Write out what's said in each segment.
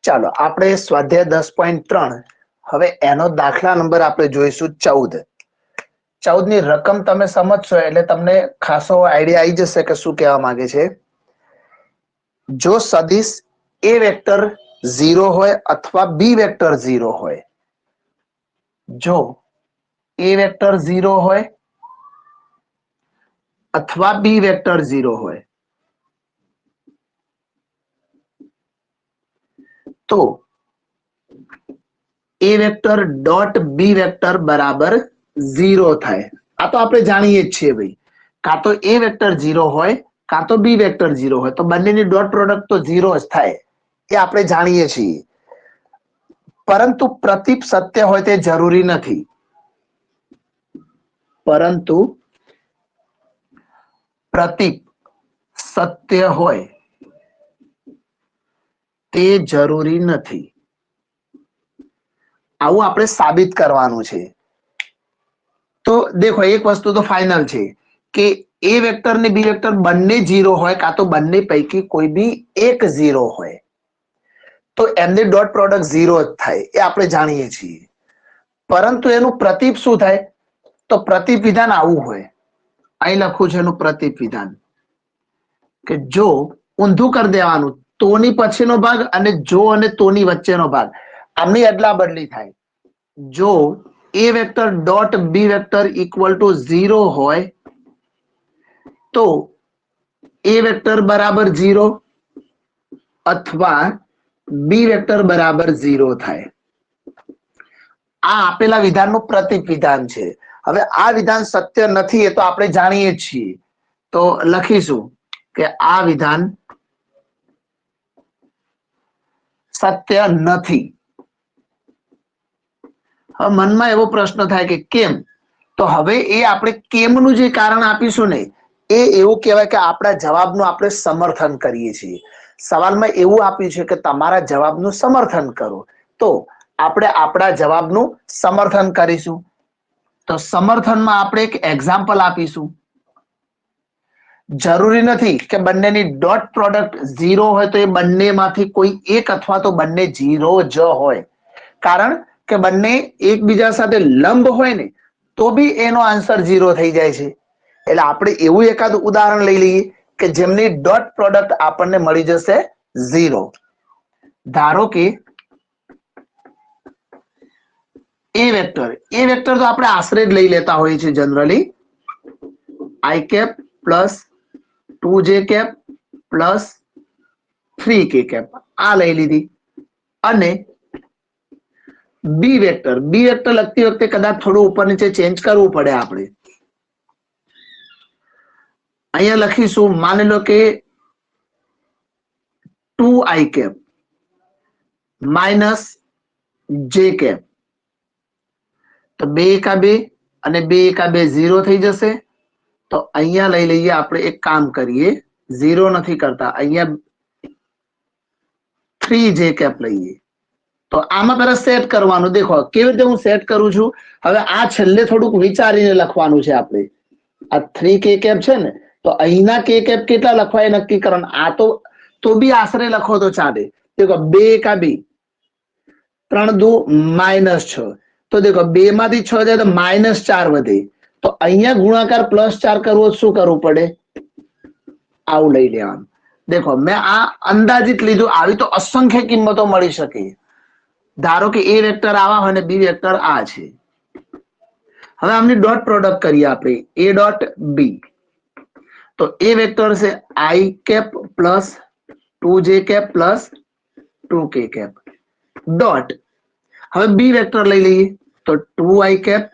ચાલો આપણે સ્વાધ્યાય 10.3 હવે એનો દાખલા નંબર આપણે જોઈશું 14 ની રકમ તમે સમજશો એટલે તમને ખાસો આઈડિયા આવી જશે કે શું કહેવા માંગે છે. જો સદિશ એ વેક્ટર 0 હોય અથવા બી વેક્ટર 0 હોય, જો એ વેક્ટર 0 હોય અથવા બી વેક્ટર 0 હોય તો એ વેક્ટર ડોટ બી વેક્ટર બરાબર 0 થાય. આ તો આપણે જાણીએ જ છીએ ભાઈ, કાં તો એ વેક્ટર 0 હોય કાં તો બી વેક્ટર 0 હોય, તો બંનેની ડોટ પ્રોડક્ટ તો 0 જ થાય, એ આપણે જાણીએ છીએ. પરંતુ પ્રતીપ સત્ય હોય તે જરૂરી નથી. પરંતુ પ્રતીપ સત્ય હોય તે જરૂરી નથી. આવું આપણે સાબિત કરવાનું છે. તો દેખો એક વસ્તુ તો ફાઇનલ છે કે એ વેક્ટર ને બી વેક્ટર બંને 0 હોય કાં તો બંને પૈકી કોઈ બી એક 0 હોય તો એમની ડોટ પ્રોડક્ટ 0 જ થાય, એ આપણે જાણીએ છીએ. પરંતુ એનું પ્રતીપ શું થાય? તો પ્રતીપ વિધાન આવું હોય, અહીં લખું છે એનું પ્રતીપ વિધાન કે જો ઊંધું કરી દેવાનું, તોની પછીનો ભાગ અને જો અને તોની વચ્ચેનો ભાગ આમની અદલા બદલી થાય. જો A vector dot B vector equal to 0 હોય તો એ વેક્ટર બરાબર 0 અથવા બી વેક્ટર બરાબર 0 થાય. આ આપેલા વિધાનનું પ્રતીક વિધાન છે. હવે આ વિધાન સત્ય નથી એ તો આપણે જાણીએ છીએ, તો લખીશું કે આ વિધાન સત્ય નથી. હવે મનમાં એવો પ્રશ્ન થાય કે કેમ? તો હવે એ આપણે કેમનું જે કારણ આપીશું ને એ એવું કહેવાય કે આપણા જવાબનું આપણે સમર્થન કરીએ છીએ. સવાલમાં એવું આપ્યું છે કે તમારા જવાબનું સમર્થન કરો, તો આપણે આપણા જવાબનું સમર્થન કરીશું. તો સમર્થનમાં આપણે એક એક્ઝામ્પલ આપીશું. જરૂરી નથી કે બંનેની ડોટ પ્રોડક્ટ 0 હોય તો એ બંનેમાંથી કોઈ એક અથવા તો બંને 0 જ હોય. કારણ કે બંને એકબીજા સાથે લંબ હોય ને તો બી એનો આન્સર 0 થઈ જાય છે. એટલે આપણે એવું એકાદ ઉદાહરણ લઈ લઈએ કે જેમની ડોટ પ્રોડક્ટ આપણને મળી જશે 0. ધારો કે એ વેક્ટર તો આપણે આશરે જ લઈ લેતા હોઈએ છીએ generally. I cap plus 2j cap plus 3k cap આ લઈ લીધી. અને બી વેક્ટર લખતી વખતે કદાચ થોડું ઉપર નીચે ચેન્જ કરવું પડે આપણે. અહીંયા લખીશું, માની લો કે 2i cap minus j cap, તો 2 એકા 2 અને 2 એકા 2 0 થઈ જશે. તો અહીંયા લઈ લઈએ, આપણે એક કામ કરીએ, 0 નથી કરતા, અહીંયા 3j કેપ લઈએ. તો આમાં પહેલા સેટ કરવાનું. દેખો કેવી રીતે હું સેટ કરું છું. હવે આ છેલ્લે થોડુંક વિચારીને લખવાનું છે આપણે. આ 3k કેપ છે ને, તો અહીંના k કેપ કેટલા લખવા એ નક્કી કરવાનું. આ તો બી આશરે લખો તો ચાલે. દેખો 2 એકા 2, 3 દુ -6. તો દેખો 2 માંથી 6 જાય તો -4 વધે. તો અહીંયા ગુણાકાર +4 કરવો શું કરવું પડે? આવું લઈ લેવાનું. દેખો મેં આ અંદાજિત લીધું. આવી તો અસંખ્ય કિંમતો મળી શકે. ધારો કે એ વેક્ટર આવા હોય ને બી વેક્ટર આ છે. હવે આમની ડોટ પ્રોડક્ટ કરીએ આપણે, એ ડોટ બી. તો એ વેક્ટર છે I cap plus 2j cap plus 2k cap dot. હવે બી વેક્ટર લઈ લઈએ, તો 2i cap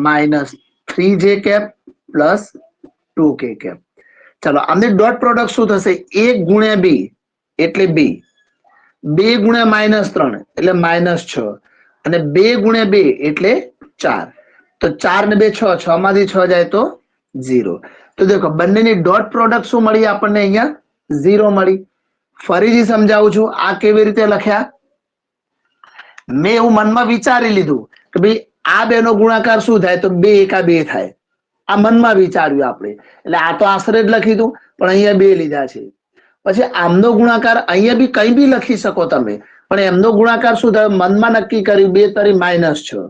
minus 3j cap plus 2k cap. ચાલો આમની ડોટ પ્રોડક્ટ શું થશે? 1 ગુણ્યા 2 એટલે 2, 2 ગુણ્યા -3 એટલે -6 અને 2 ગુણ્યા 2 એટલે 4. તો 4 ને 2 6, 6 માંથી 6 જાય તો 0. તો દેખો બંનેની ડોટ પ્રોડક્ટ શું મળી આપણને? અહીંયા 0 મળી. ફરીથી સમજાવું છું, આ કેવી રીતે લખ્યા? મેં એવું મનમાં વિચારી લીધું કે ભાઈ આ બેનો ગુણાકાર શું થાય? તો 2 એકા 2 થાય. આ મનમાં વિચાર્યું આપણે, એટલે આ તો આશરે જ લખી દઉં, પણ અહીંયા 2 લીધા છે. પછી આમનો ગુણાકાર અહીંયા બી કઈ બી લખી શકો તમે, પણ એમનો ગુણાકાર શું થયો? મનમાં નક્કી કર્યું 2 તરી -6,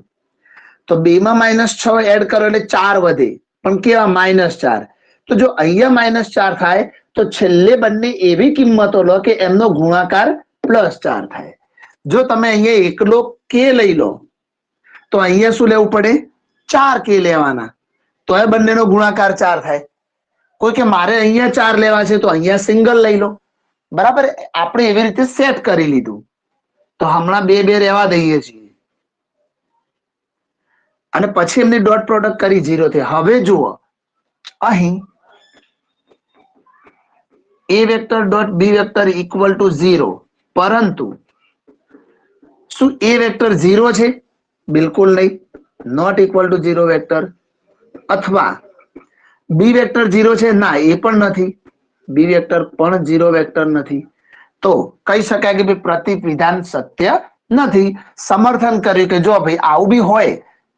તો 2 માં -6 એડ કરો એટલે 4 વધે, પણ કેવા? -4. તો જો અહીંયા -4 થાય તો છેલ્લે બંને એવી કિંમતો લો કે એમનો ગુણાકાર +4 થાય. જો તમે અહીંયા એકલો k લઈ લો તો અહીંયા શું લેવું પડે? 4k લેવાના, તો એ બંનેનો ગુણાકાર 4 થાય. કોઈ કે મારે અહીંયા 4 લેવા છે તો અહીંયા સિંગલ લઈ લો. બરાબર, આપણે એવી રીતે સેટ કરી લીધું. તો હમણાં 2 2 રહેવા દઈએ છીએ અને પછી એમની ડોટ પ્રોડક્ટ કરી 0 થી. હવે જુઓ અહીં a vector dot b vector equal to 0, પરંતુ શું a વેક્ટર 0 છે? બિલકુલ નહીં, નોટ ઇક્વલ ટુ 0 વેક્ટર. અથવા b વેક્ટર 0 છે? ના, એ પણ નથી. b વેક્ટર પણ 0 વેક્ટર નથી. તો કહી શકાય કે ભાઈ પ્રતીપ વિધાન સત્ય નથી. સમર્થન કર્યું કે જો ભાઈ આવું બી હોય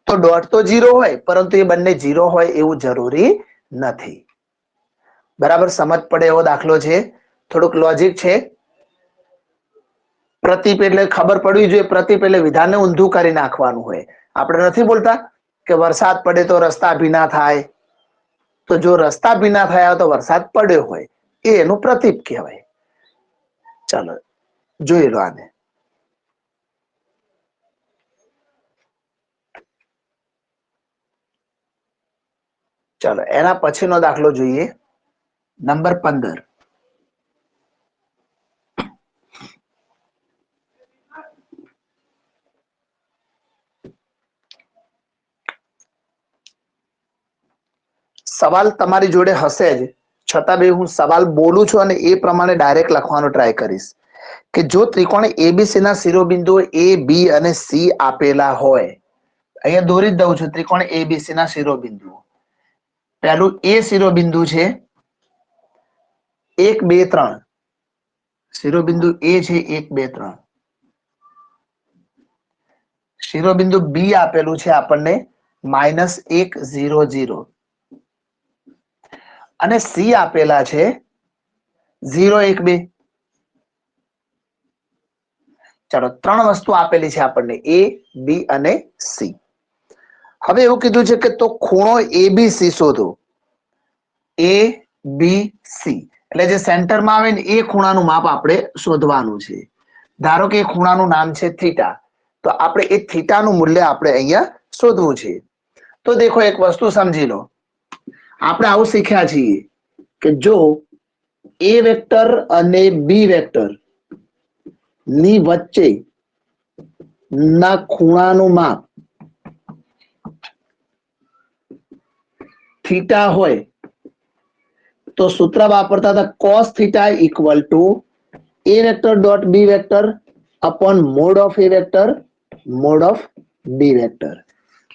તો ડોટ તો 0 હોય, પરંતુ એ બંને 0 હોય એવું જરૂરી નથી. બરાબર, સમજ પડે એવો દાખલો છે. થોડુંક લોજિક છે. પ્રતીપ એટલે ખબર પડવી જોઈએ, પ્રતીપ એટલે વિધાનને ઊંધું કરી નાખવાનું હોય. આપણે નથી બોલતા કે વરસાદ પડે તો રસ્તા ભીના થાય, તો જો રસ્તા ભીના થયા તો વરસાદ પડ્યો હોય, એ એનું પ્રતીપ કહેવાય. ચાલો જોઈ લો આને. ચાલો એના પછીનો દાખલો જોઈએ, નંબર 15. સવાલ તમારી જોડે હશે જ, છતાં બી હું સવાલ બોલું છું અને એ પ્રમાણે ડાયરેક્ટ લખવાનો ટ્રાય કરીશ કે જો ત્રિકોણ એબીસી ના શિરોબિંદુઓ એ, બી અને સી આપેલા હોય, અહીંયા દોરી જ દઉં છું ત્રિકોણ એબીસી ના શિરોબિંદુઓ. પહેલું એ શિરોબિંદુ છે 1 2 3, શિરોબિંદુ એ છે 1 2 3. શિરોબિંદુ બી આપેલું છે આપણને -1 0 0, અને સી આપેલા છે 0 1 2. ચાલો, 3 વસ્તુ આપેલી છે આપણને, એ, બી અને સી. હવે એવું કીધું છે કે તો ખૂણો એબીસી શોધો. એ બી સી એટલે જે સેન્ટરમાં આવે ને એ ખૂણાનું માપ આપણે શોધવાનું છે. ધારો કે ખૂણાનું નામ છે થીટા, તો આપણે એ થીટાનું મૂલ્ય આપણે અહીંયા શોધવું છે. તો દેખો એક વસ્તુ સમજી લો, આપણે આવું શીખ્યા છીએ કે જો એ વેક્ટર અને બી વેક્ટર ની વચ્ચે ના ખૂણાનું માપ થીટા હોય તો સૂત્ર વાપરતા હતા cos theta equal to a vector dot b vector upon mod of a vector mod of b vector.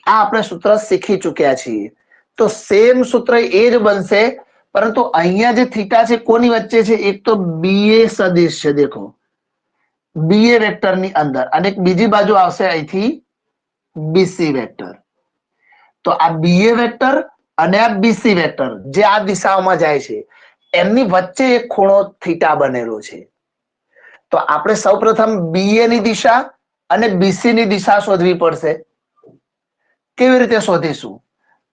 આ આપણે સૂત્ર શીખી ચૂક્યા છીએ. તો સેમ સૂત્ર એ જ બનશે, પરંતુ અહીંયા જે થીટા છે કોની વચ્ચે છે? એક તો ba સદિશ છે, દેખો ba વેક્ટર ની અંદર, અને એક બીજી બાજુ આવશે અહીંથી bc વેક્ટર. તો આ ba વેક્ટર અને આ બીસી વેક્ટર જે આ દિશાઓમાં જાય છે એમની વચ્ચે એક ખૂણો થીટા બનેલો છે. તો આપણે સૌપ્રથમ ba ની દિશા અને bc ની દિશા શોધવી પડશે. કેવી રીતે શોધીશું?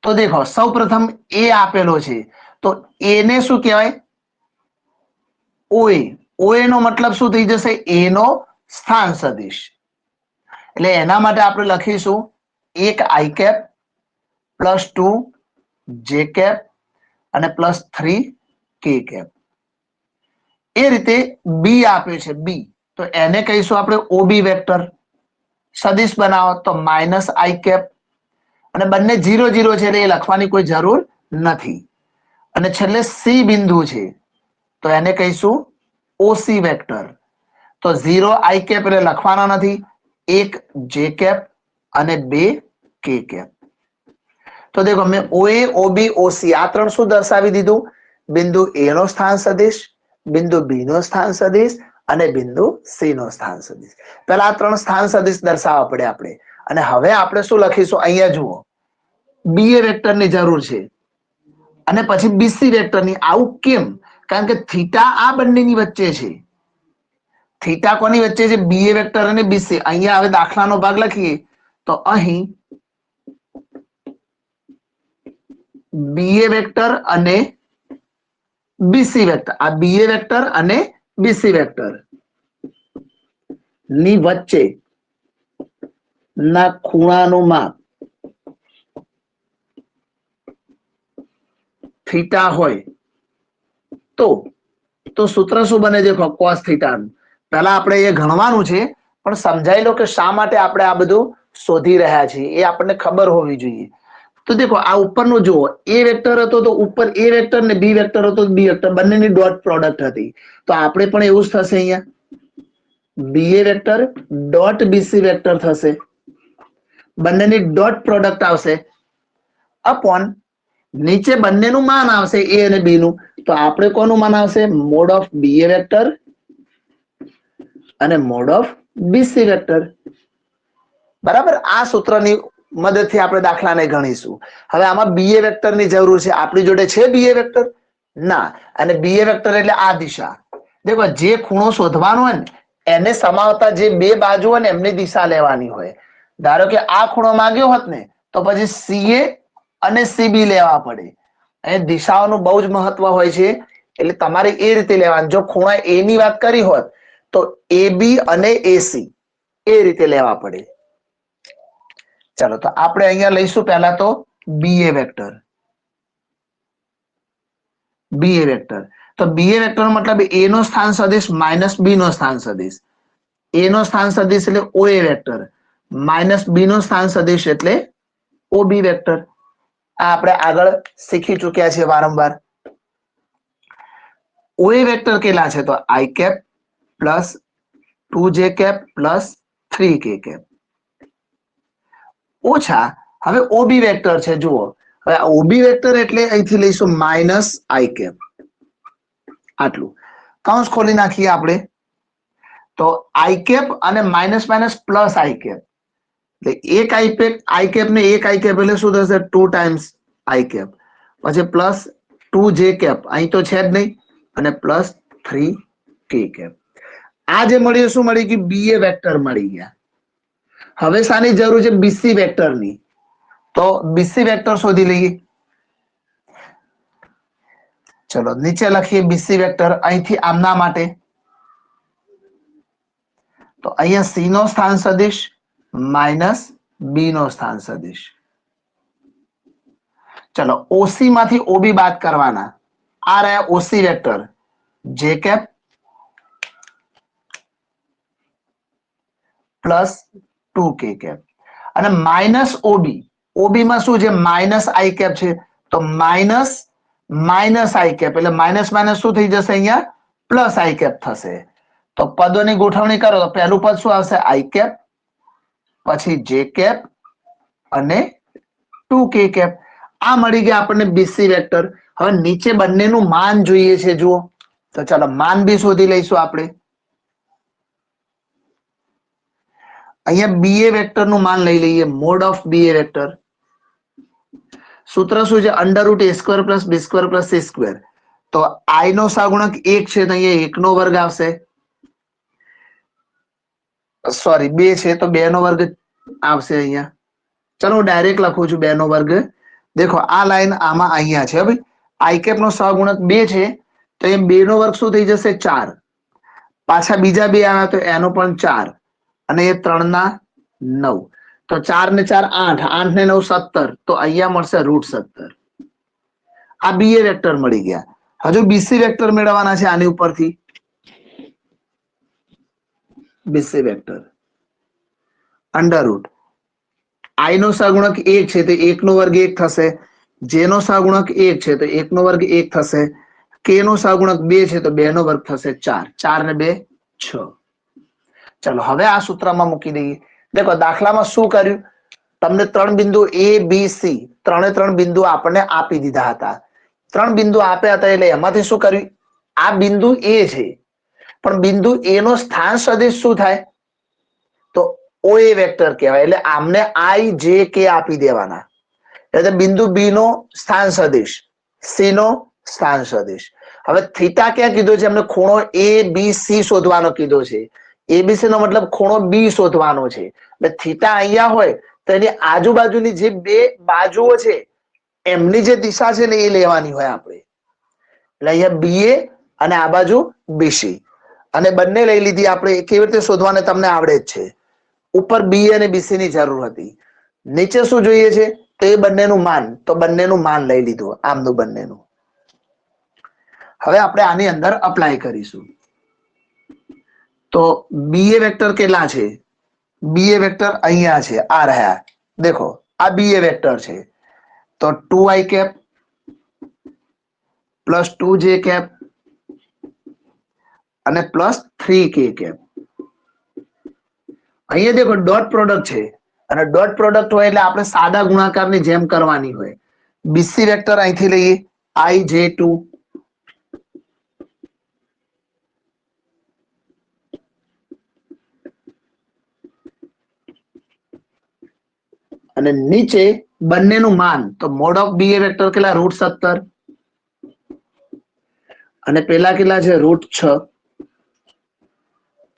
તો દેખો સૌપ્રથમ a આપેલો છે, તો a ને શું કહેવાય? oa. oa નો મતલબ શું થઈ જશે? a નો સ્થાન સદિશ. એટલે એના માટે આપણે લખીશું 1 i કેપ +2 જે કેપ અને +3 કે કેપ. એ રીતે બી આપ્યું છે બી, તો એને કહીશું આપણે ઓબી વેક્ટર. સદિશ બનાવો તો -i કેપ, અને બંને 0 0 છે એટલે એ લખવાની કોઈ જરૂર નથી. અને છેલ્લે સી બિંદુ છે તો એને કહીશું ઓસી વેક્ટર. તો 0 i કેપ એટલે લખવાના નથી, 1 જે કેપ અને 2 કે કેપ. તો દેખો મેં OA, OB, OC આ ત્રણ શું દર્શાવી દીધું? બિંદુ A નો સ્થાન સદિશ, બિંદુ B નો સ્થાન સદિશ અને બિંદુ C નો સ્થાન સદિશ. પહેલા આ ત્રણ સ્થાન સદિશ દર્શાવવા પડે આપણે. અને હવે આપણે શું લખીશું? અહીંયા જુઓ, BA વેક્ટરની જરૂર છે અને પછી BC વેક્ટરની. આવું કેમ? કારણ કે થીટા આ બંનેની વચ્ચે છે, થીટા કોની વચ્ચે છે? BA વેક્ટર અને BC. અહીંયા હવે દાખલાનો ભાગ લખીએ તો અહીં BA વેક્ટર અને BC વેક્ટર, આ BA વેક્ટર અને BC વેક્ટર ની વચ્ચે ના ખૂણાનું માપ થીટા હોય તો સૂત્ર શું બને છે? cos થીટાનું. પહેલા આપણે એ ગણવાનું છે, પણ સમજાઈ લો કે શા માટે આપણે આ બધું શોધી રહ્યા છીએ એ આપણને ખબર હોવી જોઈએ. તો દેખો આ ઉપરનું જુઓ, A વેક્ટર હતો તો ઉપર A વેક્ટર ને B વેક્ટર હતો તો B વેક્ટર બંનેની ડોટ પ્રોડક્ટ હતી. તો આપણે પણ એવું જ થશે. અહીંયા BA vector dot BC vector થશે, બંનેની ડોટ પ્રોડક્ટ આવશે અપોન નીચે બંનેનું માન આવશે A અને B નું. તો આપણે કોનું માન આવશે? મોડ ઓફ BA વેક્ટર અને મોડ ઓફ BC વેક્ટર. બરાબર. આ સૂત્રની મદદથી આપણે દાખલાને ગણીશું. હવે આમાં BA વેક્ટરની જરૂર છે. આપણી જોડે છે BA વેક્ટર? ના. અને BA વેક્ટર એટલે આ દિશા. દેખો જે ખૂણો શોધવાનો હોય ને એને સમાવતા જે બે બાજુ હોય ને એમની દિશા લેવાની હોય. ધારો કે આ ખૂણો માંગ્યો હોત ને તો પછી CA અને CB લેવા પડે. અહીં દિશાઓનું બહુ જ મહત્વ હોય છે, એટલે તમારે એ રીતે લેવાનું. જો ખૂણા A ની વાત કરી હોત તો AB અને AC એ રીતે લેવા પડે. ચાલો તો આપણે અહીંયા લઈશું પહેલા તો BA વેક્ટર. BA વેક્ટર તો BA વેક્ટર મતલબ A નો સ્થાન સદિશ માઇનસ B નો સ્થાન સદિશ. A નો સ્થાન સદિશ એટલે OA વેક્ટર, માઇનસ B નો સ્થાન સદિશ એટલે OB વેક્ટર. આ આપણે આગળ શીખી ચૂક્યા છીએ વારંવાર. OA વેક્ટર કેટલા છે? તો I cap plus 2J cap plus 3K cap ઓછા હવે OB વેક્ટર છે. જુઓ હવે OB વેક્ટર એટલે અહીંથી લઈશું માઇનસ I કેપ. આટલું કૌંસ ખોલી નાખીએ આપણે તો I કેપ અને minus minus plus I cap એટલે એક I કેપ ને એક I કેપ એટલે શું થશે? 2 ટાઈમ્સ I કેપ, પછી પ્લસ 2J કેપ અહીં તો છે જ નહીં, અને પ્લસ 3K કેપ. આ જે મળ્યું શું મળી ગયું? BA વેક્ટર મળી ગયા. હવે શાની જરૂર છે? BC વેક્ટરની. તો BC વેક્ટર શોધી લઈએ. ચલો નીચે લખીએ BC વેક્ટર. અહીંથી આમના માટે તો અહીંયા C નો સ્થાન સદિશ માઇનસ B નો સ્થાન સદિશ. ચલો OC માંથી OB બાદ કરવાના. આ રહ્યા OC vector J cap plus 2K cap અને માઇનસ OB. OB માં શું છે? માઇનસ I કેપ છે તો માઇનસ માઇનસ I કેપ એટલે માઇનસ માઇનસ શું થઈ જશે? અહીંયા પ્લસ I કેપ થશે. તો પદોની ગોઠવણી કરો તો પહેલું પદ શું આવશે? I કેપ, પછી J કેપ અને 2K કેપ. આ મળી ગયા આપણને BC વેક્ટર. હવે નીચે બંનેનું માન જોઈએ છે. જુઓ તો ચાલો માન બી શોધી લઈશું આપણે. અહીંયા BA વેક્ટર નું માન લઈ લઈએ. મોડ ઓફ BA વેક્ટર સૂત્ર શું છે? Under route A square plus B square plus C square. તો I નો સહગુણક 1 છે તો અહીંયા 1 નો વર્ગ આવશે. સોરી 2 છે તો 2 નો વર્ગ આવશે અહીંયા. ચલો હું ડાયરેક્ટ લખું છું 2 નો વર્ગ. દેખો આ લાઈન આમાં અહીંયા છે ભાઈ. I કેપ નો સહગુણક 2 છે તો એ 2 નો વર્ગ શું થઈ જશે? 4. પાછા બીજા 2 આવ્યા તો એનો પણ 4 અને એ 3 ના 9. તો 4 ને 4 8, 8 ને 9 17. તો અહીંયા મળશે √17. આ BA વેક્ટર મળી ગયા. હજુ BC વેક્ટર મેળવવાના છે આની ઉપરથી. BC vector under route I નો સહગુણક 1 છે તો 1 નો વર્ગ 1 થશે. J નો સહગુણક 1 છે તો 1 નો વર્ગ 1 થશે. K નો સહગુણક 2 છે તો 2 નો વર્ગ થશે 4. 4 ને 2 6. ચલો હવે આ સૂત્રમાં મૂકી દઈએ. દેખો દાખલામાં શું કર્યું? તમને 3 બિંદુ A B C ત્રણે 3 બિંદુ આપણને આપી દીધા હતા. 3 બિંદુ આપ્યા હતા એટલે એમાંથી શું કર્યું? આ બિંદુ A છે પણ બિંદુ A નો સ્થાન સદિશ શું થાય? તો OA વેક્ટર કહેવાય. એટલે આમને I J K આપી દેવાના. એટલે બિંદુ B નો સ્થાન સદિશ, C નો સ્થાન સદિશ. હવે થીટા ક્યાં કીધો છે? અમને ખૂણો ABC શોધવાનો કીધો છે. ABC નો મતલબ ખૂણો B શોધવાનો છે. એટલે થીટા અહીંયા હોય તો એની આજુબાજુની જે બે બાજુઓ છે એમની જે દિશા છે ને એ લેવાની હોય આપણે. એટલે અહીંયા BA અને આ બાજુ BC અને બંને લઈ લીધી આપણે. કેવી રીતે શોધવાને તમને આવડે જ છે. ઉપર BA અને BC ની જરૂર હતી. નીચે શું જોઈએ છે? તો એ બંનેનું માન. તો બંનેનું માન લઈ લીધું, આમનું બંનેનું. હવે આપણે આની અંદર અપ્લાય કરીશું. તો BA વેક્ટર કેટલા છે? BA વેક્ટર અહીંયા છે, આ રહ્યા. દેખો આ BA વેક્ટર છે. તો 2i cap plus 2j cap અને પ્લસ 3k કેપ. અહીંયા દેખો ડોટ પ્રોડક્ટ છે અને ડોટ પ્રોડક્ટ હોય એટલે આપણે સાદા ગુણાકારની જેમ કરવાની હોય. BC વેક્ટર અહીંથી લઈએ ij2 અને નીચે બંનેનું માન. તો મોડ ઓફ BA વેક્ટર કેટલા? √17 અને પેલા કેટલા છે? √6.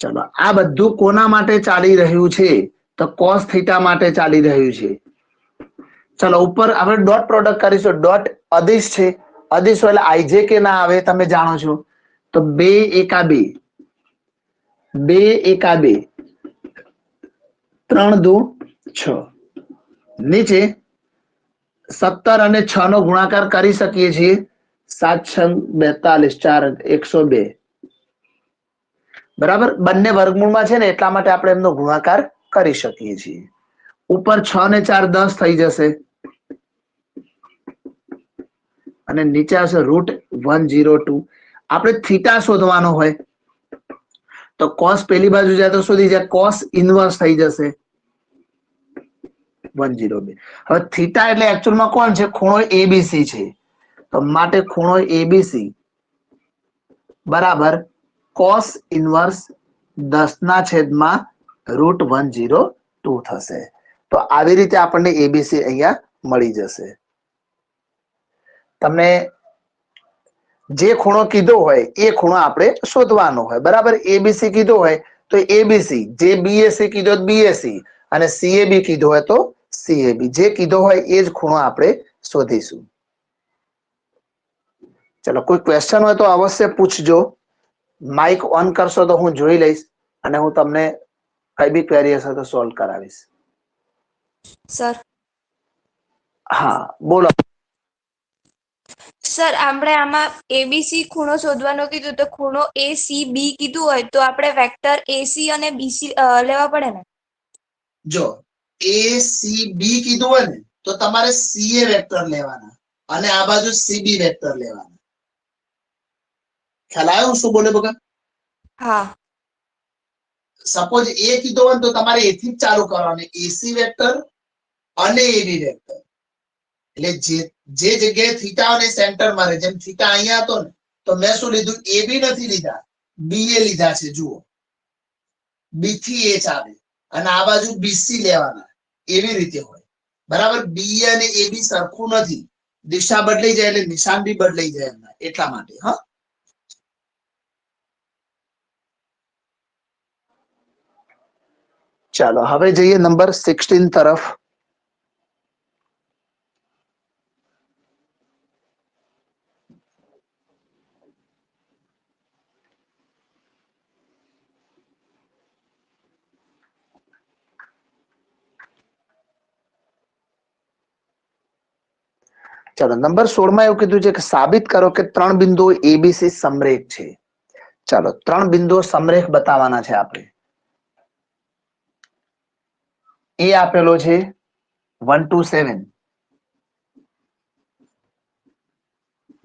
ચલો આ બધું કોના માટે ચાલી રહ્યું છે? તો cos થીટા માટે ચાલી રહ્યું છે. ચલો ઉપર આપણે ડોટ પ્રોડક્ટ કરીશું. ડોટ અદિશ છે, અદિશ એટલે ij કે ના આવે તમે જાણો છો. તો 2 એકા 2, 2 એકા 2, 3 દુ 6. નીચે 17 અને 6 નો ગુણાકાર કરી શકીએ છીએ. 7 42 4 102 બરાબર. બંને વર્ગમૂળમાં છે ને એટલા માટે આપણે એમનો ગુણાકાર કરી શકીએ છીએ. ઉપર 6 ને 4 10 થઈ જશે અને નીચે આવશે √102. આપણે થીટા શોધવાનો હોય તો cos પેલી બાજુ જાય તો શોધી જાય, cos ઇન્વર્સ થઈ જશે 102. હવે થીટા એટલે એકચ્યુઅલમાં કોણ છે? ખૂણો ABC છે. તો માટે ખૂણો ABC બરાબર cos ઇન્વર્સ 10/√102 થશે. તો આવી રીતે આપણને ABC અહીંયા મળી જશે. તમને જે ખૂણો કીધો હોય એ ખૂણો આપણે શોધવાનો હોય. બરાબર. ABC કીધો હોય તો ABC, જે BAC કીધો તો BAC અને CAB કીધો હોય તો CAB. જે કીધો હોય એ જ ખૂણો આપણે શોધીશું. ચલો કોઈ ક્વેશ્ચન હોય તો અવશ્ય પૂછજો. માઇક ઓન કરશો તો હું જોઈ લઈશ અને હું તમને કઈ બી ક્વેરી હશે તો સોલ્વ કરાવીશ. સર હા બોલો. સર આપણે આમાં ABC ખૂણો શોધવાનો કીધું તો ખૂણો ACB કીધું હોય તો આપણે વેક્ટર AC અને BC લેવા પડે ને? જો ACB કીધું હોય ને તો તમારે CA વેક્ટર લેવાના અને આ બાજુ CB વેક્ટર લેવાના. ખ્યાલ આવ્યો શું બોલે બગા? હા. સપોઝ A કીધો હોય તો તમારે A થી જ ચાલુ કરવાનું, AC વેક્ટર અને AB વેક્ટર. એટલે જે જગ્યાએ થીટા અને સેન્ટર મારે, જેમ થીટા અહીંયા હતો ને તો મેં શું લીધું? AB નથી લીધા, BA લીધા છે. જુઓ B થી A ચાલે અને આ બાજુ BC લેવાના. એવી રીતે હોય. બરાબર. BA અને AB સરખું નથી, દિશા બદલાઈ જાય એટલે નિશાન બી બદલાઈ જાય એમના, એટલા માટે. હા ચાલો હવે જઈએ નંબર 16 તરફ. ચાલો નંબર 16 માં એવું કીધું છે કે સાબિત કરો કે 3 બિંદુઓ ABC સમરેખ છે. ચાલો 3 બિંદુઓ સમરેખ બતાવવાના છે આપણે. A આપેલો છે 127,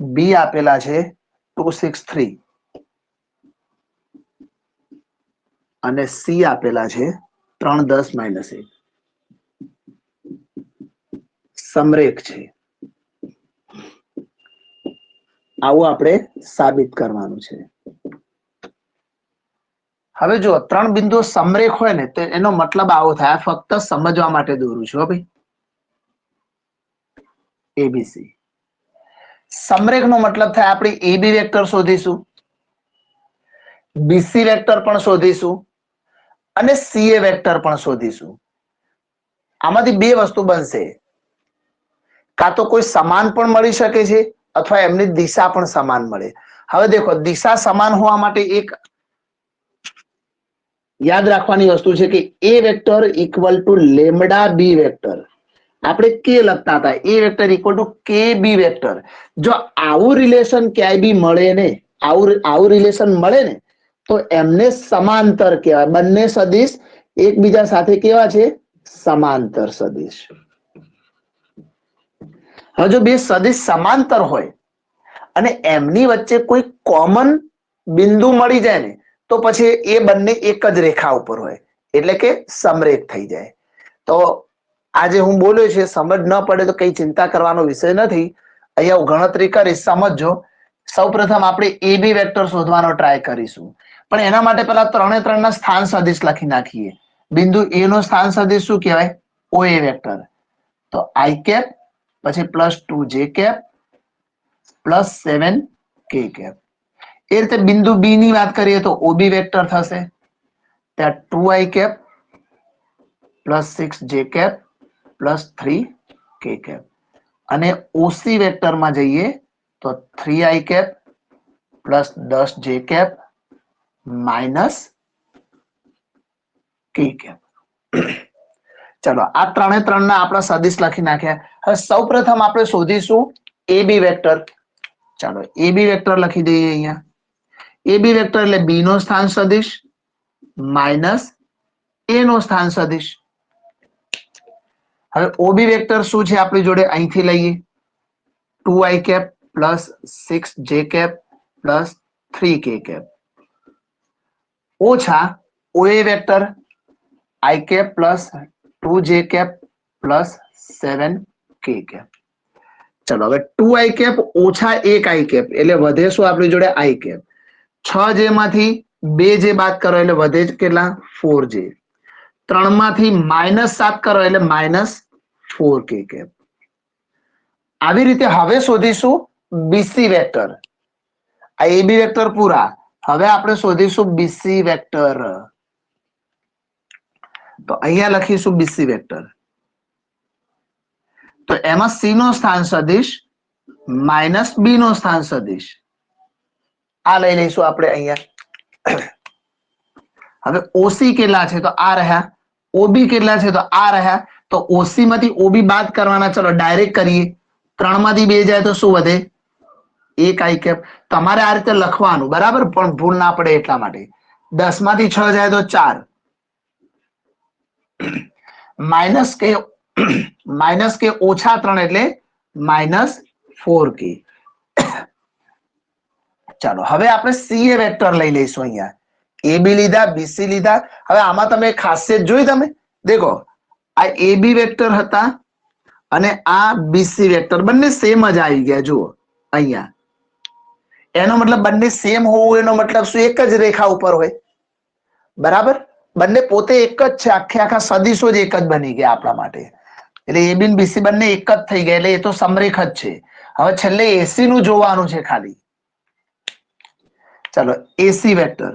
B આપેલા છે 263 અને C આપેલા છે 310-1. સમરેખ છે. આવું આપણે સાબિત કરવાનું છે. હવે જો 3 બિંદુઓ સમરેખ હોય ને તો એનો મતલબ આવો થાય. ફક્ત સમજવા માટે દોરું છું ભાઈ. ABC સમરેખનો મતલબ થાય આપણે એબી વેક્ટર શોધીશું, બીસી વેક્ટર પણ શોધીશું અને સીએ વેક્ટર પણ શોધીશું. આમાંથી બે વસ્તુ બનશે, કાં તો કોઈ સમાન પણ મળી શકે છે અથવા એમની દિશા પણ સમાન મળે. હવે દેખો, દિશા સમાન હોવા માટે એક યાદ રાખવાની વસ્તુ છે કે A vector equal to lambda B vector. આપણે કે લખતા હતા, એ વેક્ટર ઇક્વલ ટુ કે બી વેક્ટર. જો આવું રિલેશન ક્યાંય બી મળે ને, આવું રિલેશન મળે ને, તો એમને સમાંતર કહેવાય. બંને સદિશ એકબીજા સાથે કેવા છે? સમાંતર સદિશ. હવે જો બે સદિશ સમાંતર હોય અને એમની વચ્ચે કોઈ કોમન બિંદુ મળી જાય ને, તો પછી એ બંને એક જ રેખા ઉપર હોય, એટલે કે સમરેખ થઈ જાય. તો આજે હું બોલ્યો છે, સમજ ન પડે તો કઈ ચિંતા કરવાનો વિષય નથી. અહીંયા હું ગણતરી કરીશ, સમજજો. સૌપ્રથમ આપણે એ બી વેક્ટર શોધવાનો ટ્રાય કરીશું, પણ એના માટે પહેલા 3 એ 3 ના સ્થાન સદિશ લખી નાખીએ. બિંદુ એ નો સ્થાન સદિશ શું કહેવાય? ઓ એ વેક્ટર. તો આઈ કેપ પછી +2 j કેપ +7 k કેપ. એ રીતે બિંદુ બી ની વાત કરીએ તો ઓબી વેક્ટર થશે, ત્યાં 2i cap +6 j cap +3 k cap. અને ઓસી વેક્ટર માં જઈએ તો 3i cap +10 j cap -k cap. ચલો, આ 3 એ 3 ના આપણે સદિશ લખી નાખ્યા. હવે સૌપ્રથમ આપણે શોધીશું એ બી વેક્ટર. ચાલો, એ બી વેક્ટર લખી દઈએ અહીંયા. એ બી વેક્ટર એટલે બી નો સ્થાન સદિશ માઇનસ એ નો સ્થાન સદિશ. હવે ઓબી વેક્ટર શું છે આપણી જોડે? અહીંથી લઈએ 2i cap +6 j cap +3 k cap ઓછા OA vector i cap +2 j cap +7 k cap. ચલો, હવે 2i કેપ ઓછા 1i કેપ એટલે વધે શું આપણી જોડે? i cap. 6j માંથી 2j બાદ કરો એટલે વધે કેટલા? 4j. 3 માંથી -7 કરો એટલે -4 k કેપ. આવી રીતે હવે શોધીશું બીસી વેક્ટર. આ એબી વેક્ટર પૂરા. હવે આપણે શોધીશું બીસી વેક્ટર. તો અહીંયા લખીશું બીસી વેક્ટર. તો એમાં સી નો સ્થાન સદિશ -બી નો સ્થાન સદિશ આ લઈ લઈશું આપણે અહીંયા. હવે ઓસી કેટલા છે? તો આ રહ્યા. ઓબી કેટલા છે? તો આ રહ્યા. તો ઓસી માંથી ઓબી બાદ કરવાના. ચલો ડાયરેક્ટ કરીએ. 3 માંથી 2 જાય તો શું વધે? 1i cap. તમારે આ રીતે લખવાનું, બરાબર, પણ ભૂલ ના પડે એટલા માટે. 10 માંથી 6 જાય તો 4 માઇનસ કે ઓછા 3 એટલે -4 કે. ચાલો, હવે આપણે સીએ વેક્ટર લઈ લઈશું. અહીંયા એબી લીધા, બીસી લીધા. હવે આમાં તમે ખાસિયત જોઈ? તમે દેખો, આ એબી વેક્ટર હતા અને આ બીસી વેક્ટર બંને સેમ જ આવી ગયા. જુઓ અહીંયા, એનો મતલબ બંને સેમ હોવું, એનો મતલબ શું? એક જ રેખા ઉપર હોય, બરાબર. બંને પોતે એક જ છે, આખા સદિશો જ એક જ બની ગયા આપણા માટે. એટલે એબી ને બીસી બંને એક જ થઈ ગયા, એટલે એ તો સમરેખ જ છે. હવે છેલ્લે એસી નું જોવાનું છે ખાલી. ચલો, એસી વેક્ટર.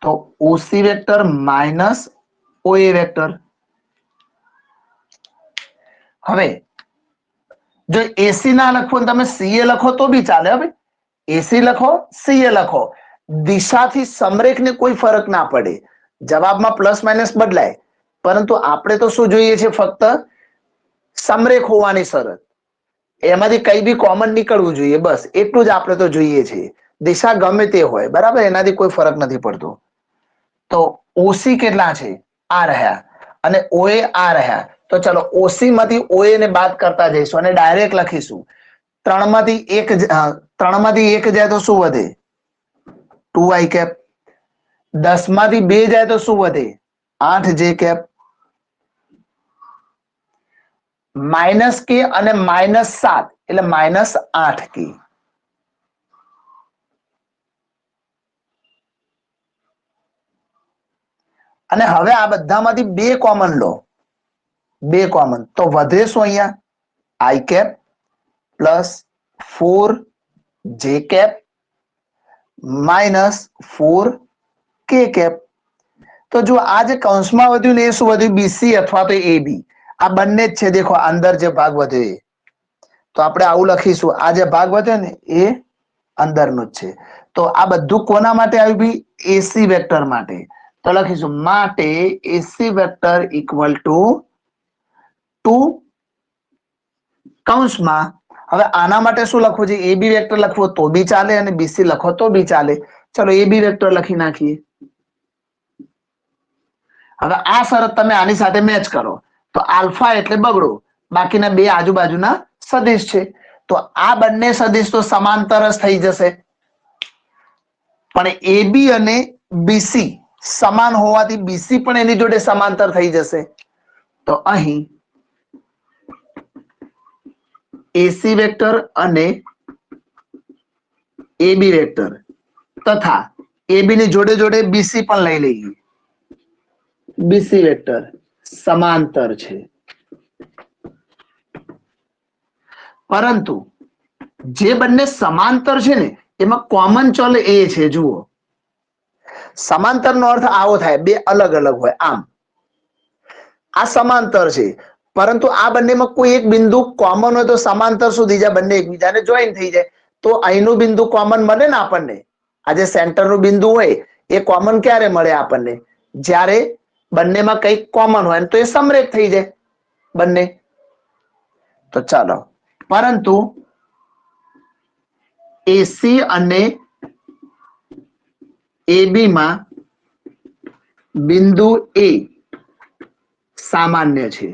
તો ઓસી વેક્ટર માઇનસ ઓએ વેક્ટર. હવે જો એસી ના લખો તમે સીએ લખો તો બી ચાલે. હવે એસી લખો, સીએ લખો, દિશાથી સમરેખને કોઈ ફરક ના પડે. જવાબમાં પ્લસ માઇનસ બદલાય, પરંતુ આપણે તો શું જોઈએ છે? ફક્ત સમરેખ હોવાની શરત. એમાંથી કઈ બી કોમન નીકળવું જોઈએ, બસ એટલું જ આપણે તો જોઈએ છે. દિશા ગમે તે હોય, બરાબર, એનાથી કોઈ ફરક નથી પડતો. તો ઓસી કેટલા છે? આ રહ્યા. અને ઓએ આ રહ્યા. તો ચલો, ઓસી માંથી ઓએ ને બાદ કરતા જઈશું અને ડાયરેક્ટ લખીશું. 3 માંથી 1 જાય તો શું વધે? 2i cap. 10 માંથી 2 જાય તો શું વધે? 8j cap. -k અને -7 એટલે -8k. અને હવે આ બધામાંથી 2 કોમન લો. 2 કોમન તો વધે શું? અહીંયા i cap plus 4 j minus 4 k તો જો આ જે કૌંસમાં વધ્યું ને એ શું વધ્યું બીસી અથવા તો એબી આ બંને જ છે દેખો અંદર જે ભાગ વધ્યો એ તો આપણે આવું લખીશું આ જે ભાગ વધ્યો ને એ અંદરનો જ છે તો આ બધું કોના માટે આવ્યું બી એસી વેક્ટર માટે તો લખીશું માટે એસી વેક્ટર ઇક્વલ ટુ કૌંસમાં હવે આના માટે શું લખવું છે એબી વેક્ટર લખવો તો બી ચાલે અને બીસી લખો તો બી ચાલે ચલો એબી વેક્ટર લખી નાખીએ હવે આ શરત તમે આની સાથે મેચ કરો તો આલ્ફા એટલે બગડો બાકીના બે આજુબાજુના સદિશ છે તો આ બંને સદિશ તો સમાંતર જ થઈ જશે પણ એબી અને બીસી સમાન હોવાથી બીસી પણ એની જોડે સમાંતર થઈ જશે તો અહીં એસી વેક્ટર અને એબી વેક્ટર તથા એબી ની જોડે જોડે બીસી પણ લઈ લઈએ બીસી વેક્ટર સમાંતર છે પરંતુ જે બંને સમાંતર છે ને એમાં કોમન ચલ એ છે જુઓ સમાંતર નો અર્થ આવો થાય બે અલગ અલગ હોય આમ આ સમાંતર છે પરંતુ આ બંનેમાં કોઈ એક બિંદુ કોમન હોય તો સમાંતર સુધી જાય બંને એકબીજાને જોઈન થઈ જાય તો અહીંનું બિંદુ કોમન મળે ને આપણને આ જે સેન્ટરનું બિંદુ હોય એ કોમન ક્યારે મળે આપણને જ્યારે બંનેમાં કંઈક કોમન હોય તો એ સમરેખ થઈ જાય બંને તો ચાલો પરંતુ એસી અને એબી માં બિંદુ એ સામાન્ય છે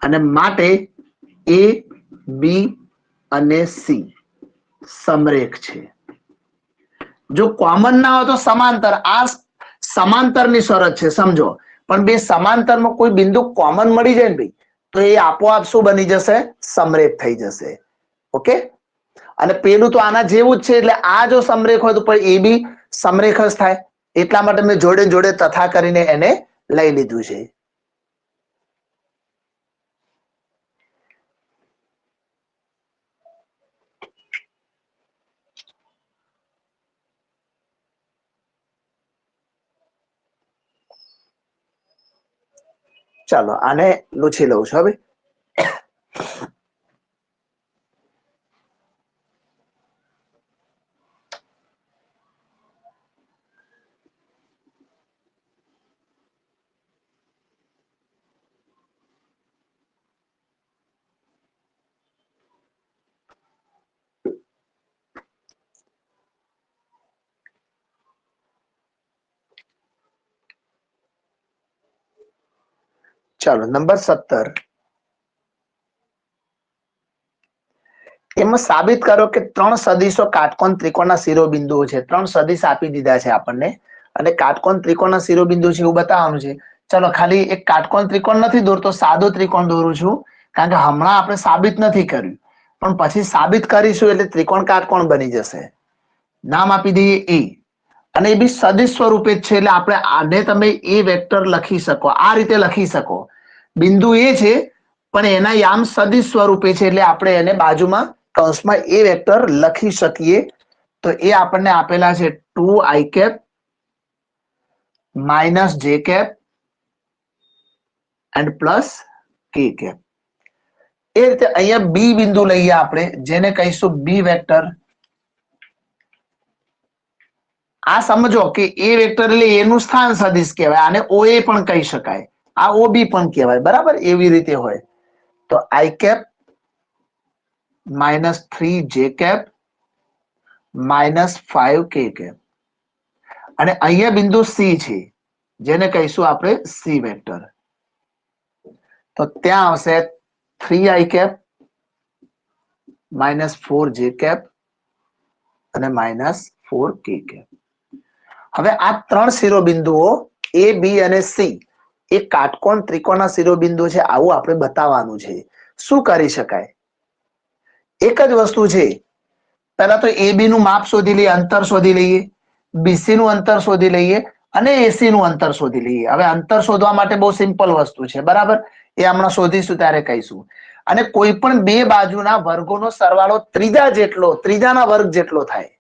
અને માટે એ બી અને સી સમરેખ છે જો કોમન ના હોય તો સમાંતર આ સમાંતરની શરત છે સમજો પણ બે સમાંતરમાં કોઈ બિંદુ કોમન મળી જાય ને ભાઈ તો એ આપોઆપ શું બની જશે સમરેખ થઈ જશે ઓકે અને પેલું તો આના જેવું જ છે એટલે આ જો સમરેખ હોય તો પણ એ બી સમરેખ જ થાય એટલા માટે મેં જોડે જોડે તથા કરીને એને લઈ લીધું છે ચાલો આને લૂછી લઉં છું હવે ચાલો નંબર 17 એમાં સાબિત કરો કે ત્રણ સદિશો કાટકોણ ત્રિકોણના શિરોબિંદુઓ છે ત્રણ સદિશ આપી દીધા છે આપણને અને કાટકોણ ત્રિકોણના શિરોબિંદુ છે એવું બતાવવાનું છે ચલો ખાલી એક કાટકોણ ત્રિકોણ નથી દોરતો સાદો ત્રિકોણ દોરું છું કારણ કે હમણાં આપણે સાબિત નથી કર્યું પણ પછી સાબિત કરીશું એટલે ત્રિકોણ કાટકોણ બની જશે નામ આપી દઈએ એ અને એ બી સદિશ સ્વરૂપે જ છે એટલે આપણે આને તમે એ વેક્ટર લખી શકો આ રીતે લખી શકો બિંદુ એ છે પણ એના યામ સદિશ સ્વરૂપે છે એટલે આપણે એને બાજુમાં કૌંસમાં એ વેક્ટર લખી શકીએ તો એ આપણને આપેલા છે 2i minus j and plus k એ રીતે અહીંયા બી બિંદુ લઈએ આપણે જેને કહીશું બી વેક્ટર આ સમજો કે એ વેક્ટર એટલે એનું સ્થાન સદિશ કહેવાય આને OA પણ કહી શકાય આ OB પણ કહેવાય બરાબર એવી રીતે હોય તો i minus 3j minus 5k અને અહીંયા બિંદુ સી છે જેને કહીશું આપણે સી વેક્ટર તો ત્યાં આવશે 3i માઇનસ 4j અને માઇનસ 4k હવે આ ત્રણ શિરોબિંદુઓ એ બી અને સી એ કાટકોણ ત્રિકોણના શિરોબિંદુ છે આવું આપણે બતાવવાનું છે શું કરી શકાય એક જ વસ્તુ છે પહેલા તો એબી નું માપ શોધી લઈએ અંતર શોધી લઈએ બીસી નું અંતર શોધી લઈએ અને એસી નું અંતર શોધી લઈએ હવે અંતર શોધવા માટે બહુ સિમ્પલ વસ્તુ છે બરાબર એ હમણાં શોધીશું ત્યારે કહીશું અને કોઈ પણ બે બાજુના વર્ગોનો સરવાળો ત્રીજાના વર્ગ જેટલો થાય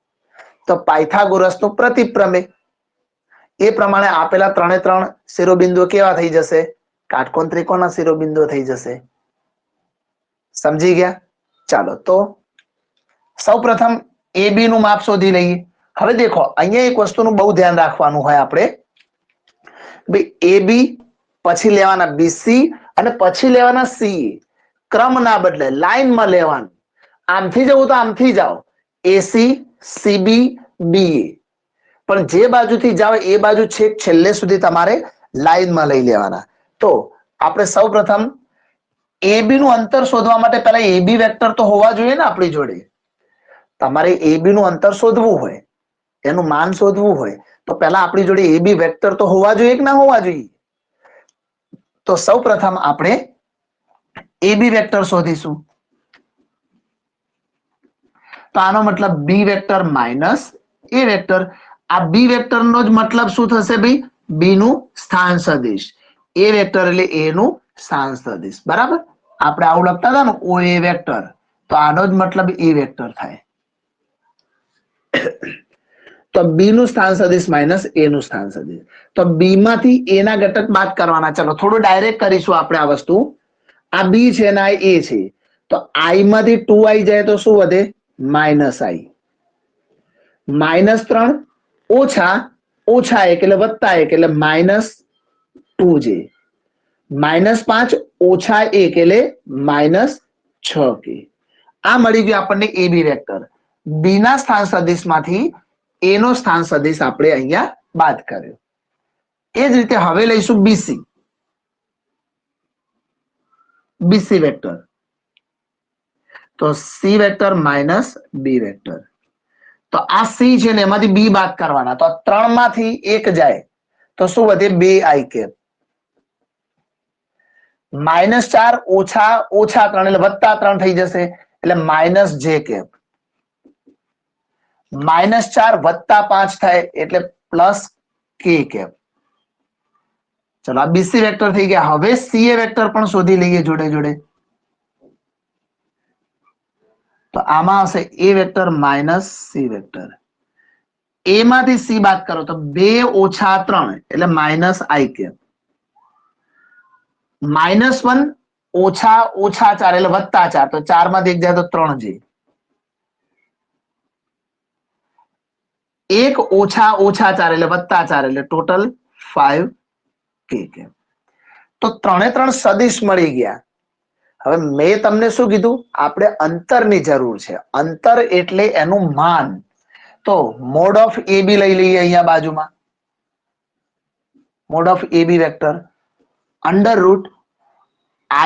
તો પાયથાગોરસનું પ્રતિપ્રમેય. એ પ્રમાણે આપેલા 3 શિરોબિંદુઓ કેવા થઈ જશે? કાટકોણ ત્રિકોણના શિરોબિંદુઓ થઈ જશે. સમજી ગયા? ચાલો તો સૌપ્રથમ AB નું માપ શોધી લઈએ. હવે દેખો અહીંયા એક વસ્તુનું બહુ ધ્યાન રાખવાનું હોય આપણે. ભાઈ AB પછી લેવાના BC અને પછી લેવાના CE. ક્રમ ના બદલે લાઈનમાં લેવાનું. આમથી જવું તો આમથી જાઓ, AC CB BA, પણ જે બાજુથી જાઓ એ બાજુ છેક છેલ્લે સુધી તમારે લાઈનમાં લઈ લેવાના. તો આપણે સૌપ્રથમ AB નું અંતર શોધવા માટે પહેલા AB વેક્ટર તો હોવા જોઈએ ને આપણી જોડે. તમારે AB નું અંતર શોધવું હોય, એનું માન શોધવું હોય તો પહેલા આપણી જોડે AB વેક્ટર તો હોવા જોઈએ કે ના હોવા જોઈએ? તો સૌપ્રથમ આપણે AB વેક્ટર શોધીશું. તો આનો મતલબ B vector minus A vector. આ B વેક્ટર નો જ મતલબ શું થશે ભાઈ? B નું સ્થાન સદિશ. A વેક્ટર એટલે A નું સ્થાન સદિશ. બરાબર? આપણે આવું લખતા હતા ને OA વેક્ટર, તો આનો જ મતલબ A વેક્ટર થાય. તો B નું સ્થાન સદિશ માઇનસ A નું સ્થાન સદિશ. તો B માંથી A ના ઘટક બાદ કરવાના. ચલો થોડું ડાયરેક્ટ કરીશું આપણે આ વસ્તુ. આ B છે ને આ A છે, તો I માંથી 2I જાય તો શું વધે? Minus I. -3 ઓછા -1 એટલે +1 એટલે -2J. -5 ઓછા 1 એટલે -6K. આ મળી ગયું આપણને AB વેક્ટર. B ના સ્થાન સદિશ માંથી A નો સ્થાન સદિશ આપણે અહીંયા બાદ કર્યો. એ જ રીતે હવે લઈશું BC વેક્ટર. તો C vector minus B vector. તો આ C છે ને એમાંથી B બાદ કરવાના. તો 3 માંથી 1 જાય તો શું વધે? 2I cap. -4 ઓછા -3 એટલે +3 થઈ જશે એટલે -J કેપ. -4 + 5 થાય એટલે +K કેપ. ચલો આ BC વેક્ટર થઈ ગયા. હવે CA વેક્ટર પણ શોધી લઈએ જોડે જોડે. તો આમાં આવશે A vector minus C vector. A માંથી C બાદ કરો તો 2 ઓછા 3 એટલે -I કેપ. -1 ઓછા -4 એટલે +4, તો 4 માંથી 1 જાય તો 3J. 1 ઓછા -4 એટલે +4 એટલે ટોટલ 5K કેપ. તો 3 સદિશ મળી ગયા. હવે મેં તમને શું કીધું? આપણે અંતરની જરૂર છે. અંતર એટલે એનું માન. તો મોડ ઓફ AB લઈ લઈએ અહીંયા બાજુમાં. Mode of AB vector √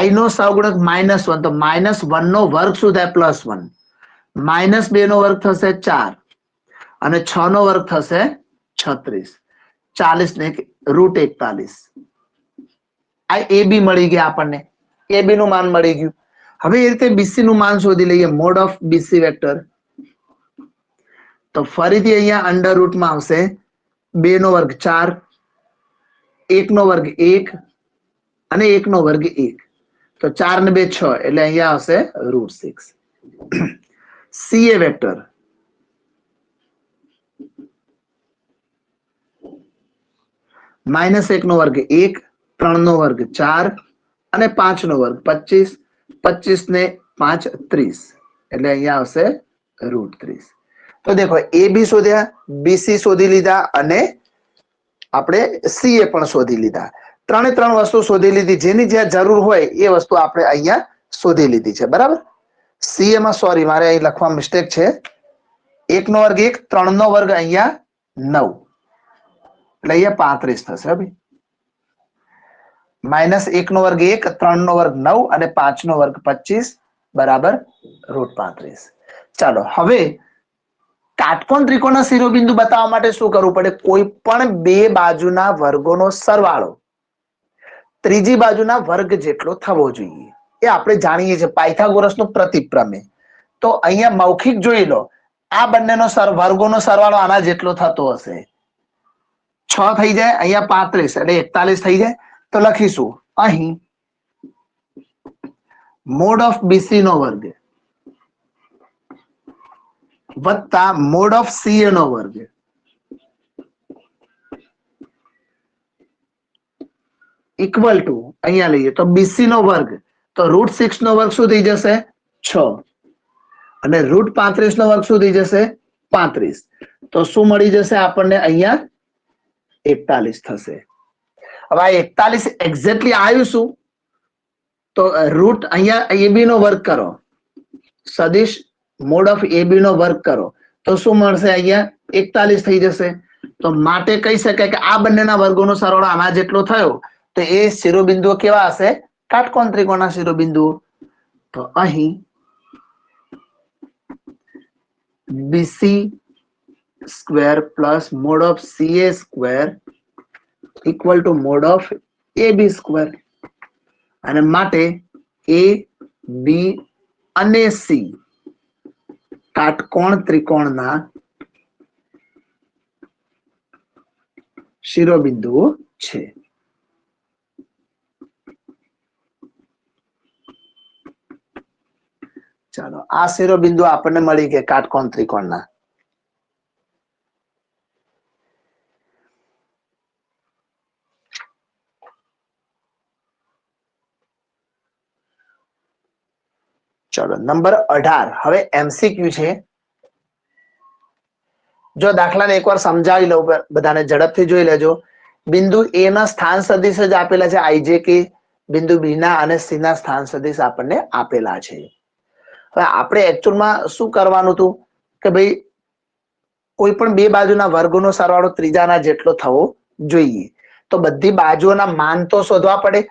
I નો સહગુણક -1, તો -1 નો વર્ગ શું થાય? +1. -2 નો વર્ગ થશે 4 અને 6 નો વર્ગ થશે 36. 40 ને √41. આ AB મળી ગયા આપણને. AB નું માન મળી ગયું. હવે એ રીતે BC નું માન શોધી લઈએ. Mode of BC vector. તો ફરીથી અહીંયા √ માં આવશે 2 નો વર્ગ 4, 1 નો વર્ગ 1 અને 1 નો વર્ગ 1. તો 4 ને 2 6 એટલે અહીંયા આવશે √6. CA vector. -1 નો વર્ગ 1, 3 નો વર્ગ 4 અને 5 નો વર્ગ 25. 25 ને 5 30 એટલે અહીંયા આવશે √30. તો દેખો AB શોધ્યા, BC શોધી લીધા અને આપણે CA પણ શોધી લીધા. 3 વસ્તુ શોધી લીધી. જેની જ્યાં જરૂર હોય એ વસ્તુ આપણે અહીંયા શોધી લીધી છે. બરાબર? CA માં સોરી મારે અહીં લખવા મિસ્ટેક છે. 1 નો વર્ગ 1, 3 નો વર્ગ અહીંયા 9 એટલે અહીંયા 35 થશે. ભાઈ -1 નો વર્ગ 1, 3 નો વર્ગ 9 અને 5 નો વર્ગ 25 બરાબર √35. ચાલો હવે કાટકોણ ત્રિકોણના શિરોબિંદુ બતાવવા માટે શું કરવું પડે? કોઈ પણ બે બાજુના વર્ગોનો સરવાળો ત્રીજી બાજુના વર્ગ જેટલો થવો જોઈએ. એ આપણે જાણીએ છીએ પાયથાગોરસનો પ્રતિપ્રમેય. તો અહીંયા મૌખિક જોઈ લો. આ બંનેનો વર્ગોનો સરવાળો આના જેટલો થતો હશે. 6 થઈ જાય, અહીંયા 35 એટલે 41 થઈ જાય. તો લખીશું અહીં મોડ ઓફ બીસી નો વર્ગ વત્તા મોડ ઓફ સીએ નો વર્ગ ઇક્વલ ટુ અહીંયા લઈએ તો બીસી નો વર્ગ તો √6 નો વર્ગ શું થઈ જશે 6 અને √35 નો વર્ગ શું થઈ જશે 35 તો શું મળી જશે આપણને અહીંયા 41 થશે હવે આ 41 એક્ઝેક્ટલી આવ્યું શું તો રૂટ અહીંયા એબી નો વર્ગ કરો સદિશ મોડ ઓફ એબી નો વર્ગ કરો તો શું મળશે અહીંયા 41 થઈ જશે તો માટે કહી શકાય કે આ બંનેના વર્ગોનો સરવાળો આના જેટલો થયો તો એ શિરોબિંદુઓ કેવા હશે કાટકોણ ત્રિકોણના શિરોબિંદુઓ તો અહીં BC square plus mod of CA square equal to mod of AB square અને માટે એ બી અને સી કાટકોણ ત્રિકોણના શિરોબિંદુઓ છે ચાલો આ શિરોબિંદુ આપણને મળી ગયા કાટકોણ ત્રિકોણના ચલો નંબર 18 હવે એમસીક્યુ છે જો દાખલાને એકવાર સમજાવી લઉં બધાને ઝડપથી જોઈ લેજો બિંદુ એ ના સ્થાન સદિશ જ આપેલા છે આઈ જે કે બિંદુ બી ના અને સી ના સ્થાન સદિશ આપણને આપેલા છે હવે આપણે એકચ્યુઅલમાં શું કરવાનું હતું કે ભાઈ કોઈ પણ બે બાજુના વર્ગોનો સરવાળો ત્રીજાના જેટલો થવો જોઈએ તો બધી બાજુઓના માન તો શોધવા પડે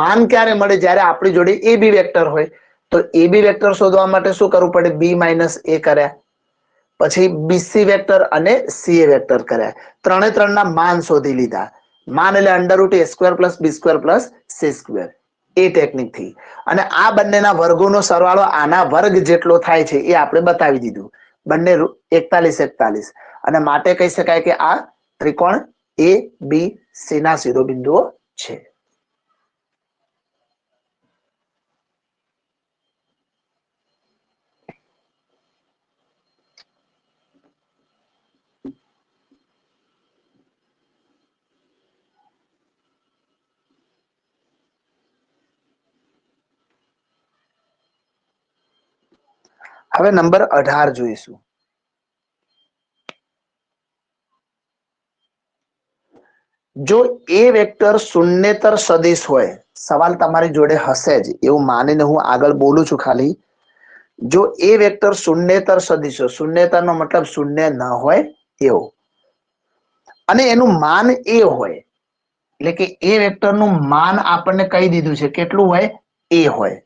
માન ક્યારે મળે જ્યારે આપણી જોડે એ બી વેક્ટર હોય તો એ બી વેક્ટર શોધવા માટે શું કરવું પડે બી માઇનસ એ કર્યા પછી બીસી વેક્ટર અને સીએ વેક્ટર કર્યા ત્રણના માન શોધી લીધા માન એટલે √a² + b² + c² એ ટેકનિક થી અને આ બંનેના વર્ગોનો સરવાળો આના વર્ગ જેટલો થાય છે એ આપણે બતાવી દીધું બંને 41 અને માટે કહી શકાય કે આ ત્રિકોણ એ બી સી ના શિરોબિંદુઓ છે હવે નંબર 18 જોઈશું જો એ વેક્ટર શૂન્યેતર સદિશ હોય સવાલ તમારી જોડે હશે જ એવું માનીને હું આગળ બોલું છું ખાલી જો એ વેક્ટર શૂન્યેતર સદિશ હોય શૂન્યેતરનો મતલબ શૂન્ય ન હોય એવો અને એનું માન એ હોય એટલે કે એ વેક્ટરનું માન આપણને કહી દીધું છે કેટલું હોય એ હોય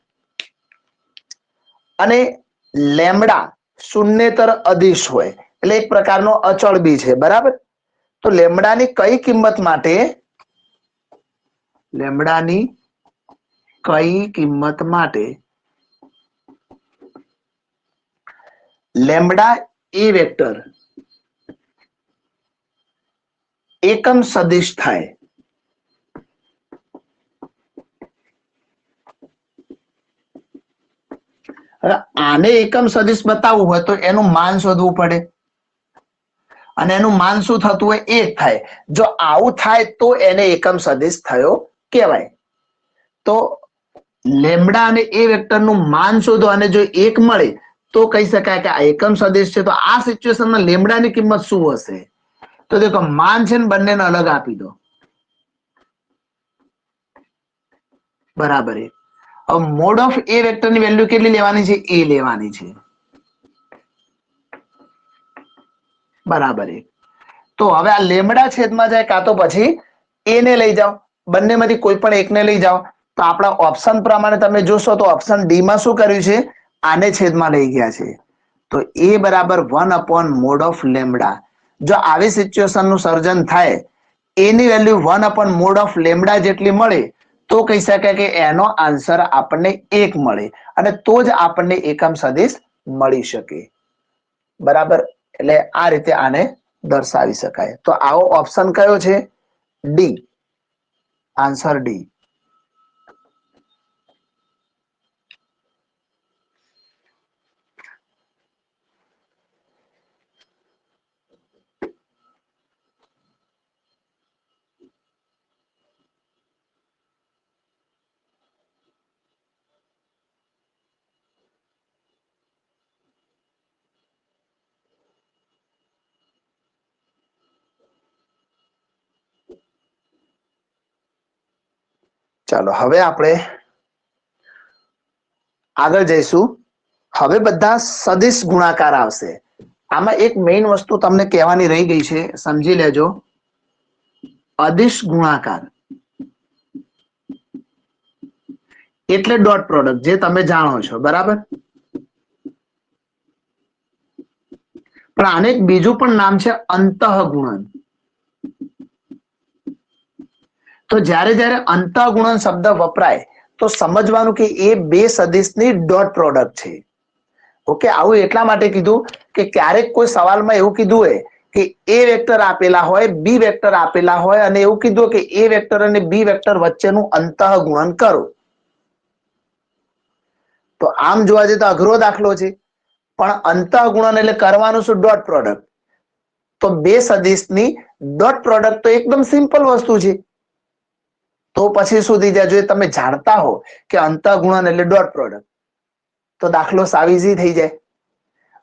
અને લેમ્બડા શૂન્યેતર અદિશ હોય એટલે એક પ્રકારનો અચળ બી છે બરાબર તો લેમ્બડાની કઈ કિંમત માટે લેમ્બડા એ વેક્ટર એકમ સદિશ થાય આને એકમ સદિશ બતાવવું હોય તો એનું માન શોધવું પડે અને એનું માન શું થતું હોય 1 થાય જો આવું થાય તો એને એકમ સદિશ થયો કહેવાય તો લેમ્બડા અને એ વેક્ટરનું માન શોધો અને જો 1 મળે તો કહી શકાય કે આ એકમ સદિશ છે તો આ સિચ્યુએશનમાં લેમ્બડાની કિંમત શું હશે તો દેખો માન છે ને બંનેને અલગ આપી દો બરાબર હવે મોડ ઓફ એ વેક્ટરની વેલ્યુ કેટલી લેવાની છે એ લેવાની છે બરાબર તો હવે આ લેમ્બડા છેદમાં જાય કાં તો પછી એ ને લઈ જાઓ બંનેમાંથી કોઈ પણ એકને લઈ જાઓ તો આપણા ઓપ્શન પ્રમાણે તમે જોશો તો ઓપ્શન ડી માં શું કર્યું છે આને છેદમાં લઈ ગયા છે તો એ બરાબર 1/mod of લેમ્બડા જો આવી સિચ્યુએશન નું સર્જન થાય એ ની વેલ્યુ 1/mod of લેમ્બડા જેટલી મળે તો કહી શકાય કે એનો આન્સર આપણને 1 મળે અને તો જ આપણને એકમ સદિશ મળી શકે બરાબર એટલે આ રીતે આને દર્શાવી શકાય તો આવો ઓપ્શન કયો છે ડી આન્સર ડી ચાલો હવે આપણે આગળ જઈશું. હવે બધા સદિશ ગુણાકાર આવશે. આમાં એક મેઇન વસ્તુ તમને કહેવાની રહી ગઈ છે, સમજી લેજો. અદિશ ગુણાકાર એટલે ડોટ પ્રોડક્ટ, જે તમે જાણો છો, બરાબર. પણ આને એક બીજું પણ નામ છે અંતઃગુણન. તો જ્યારે જ્યારે અંતઃગુણન શબ્દ વપરાય તો સમજવાનું કે એ બે સદિશની ડોટ પ્રોડક્ટ છે. ઓકે, આવું એટલા માટે કીધું કે ક્યારેક કોઈ સવાલમાં એવું કીધું હોય કે એ વેક્ટર આપેલા હોય, બી વેક્ટર આપેલા હોય અને એવું કીધું કે એ વેક્ટર અને બી વેક્ટર વચ્ચેનું અંતઃગુણન કરો. તો આમ જોવા જઈએ તો અઘરો દાખલો છે, પણ અંતઃગુણન એટલે કરવાનું શું? Dot product. તો બે સદિશની ડોટ પ્રોડક્ટ તો એકદમ સિમ્પલ વસ્તુ છે. તો પછી શું થઈ જાય? જો તમે જાણતા હો કે અંતઃગુણન એટલે ડોટ પ્રોડક્ટ, તો દાખલો સાવ ઈઝી થઈ જાય,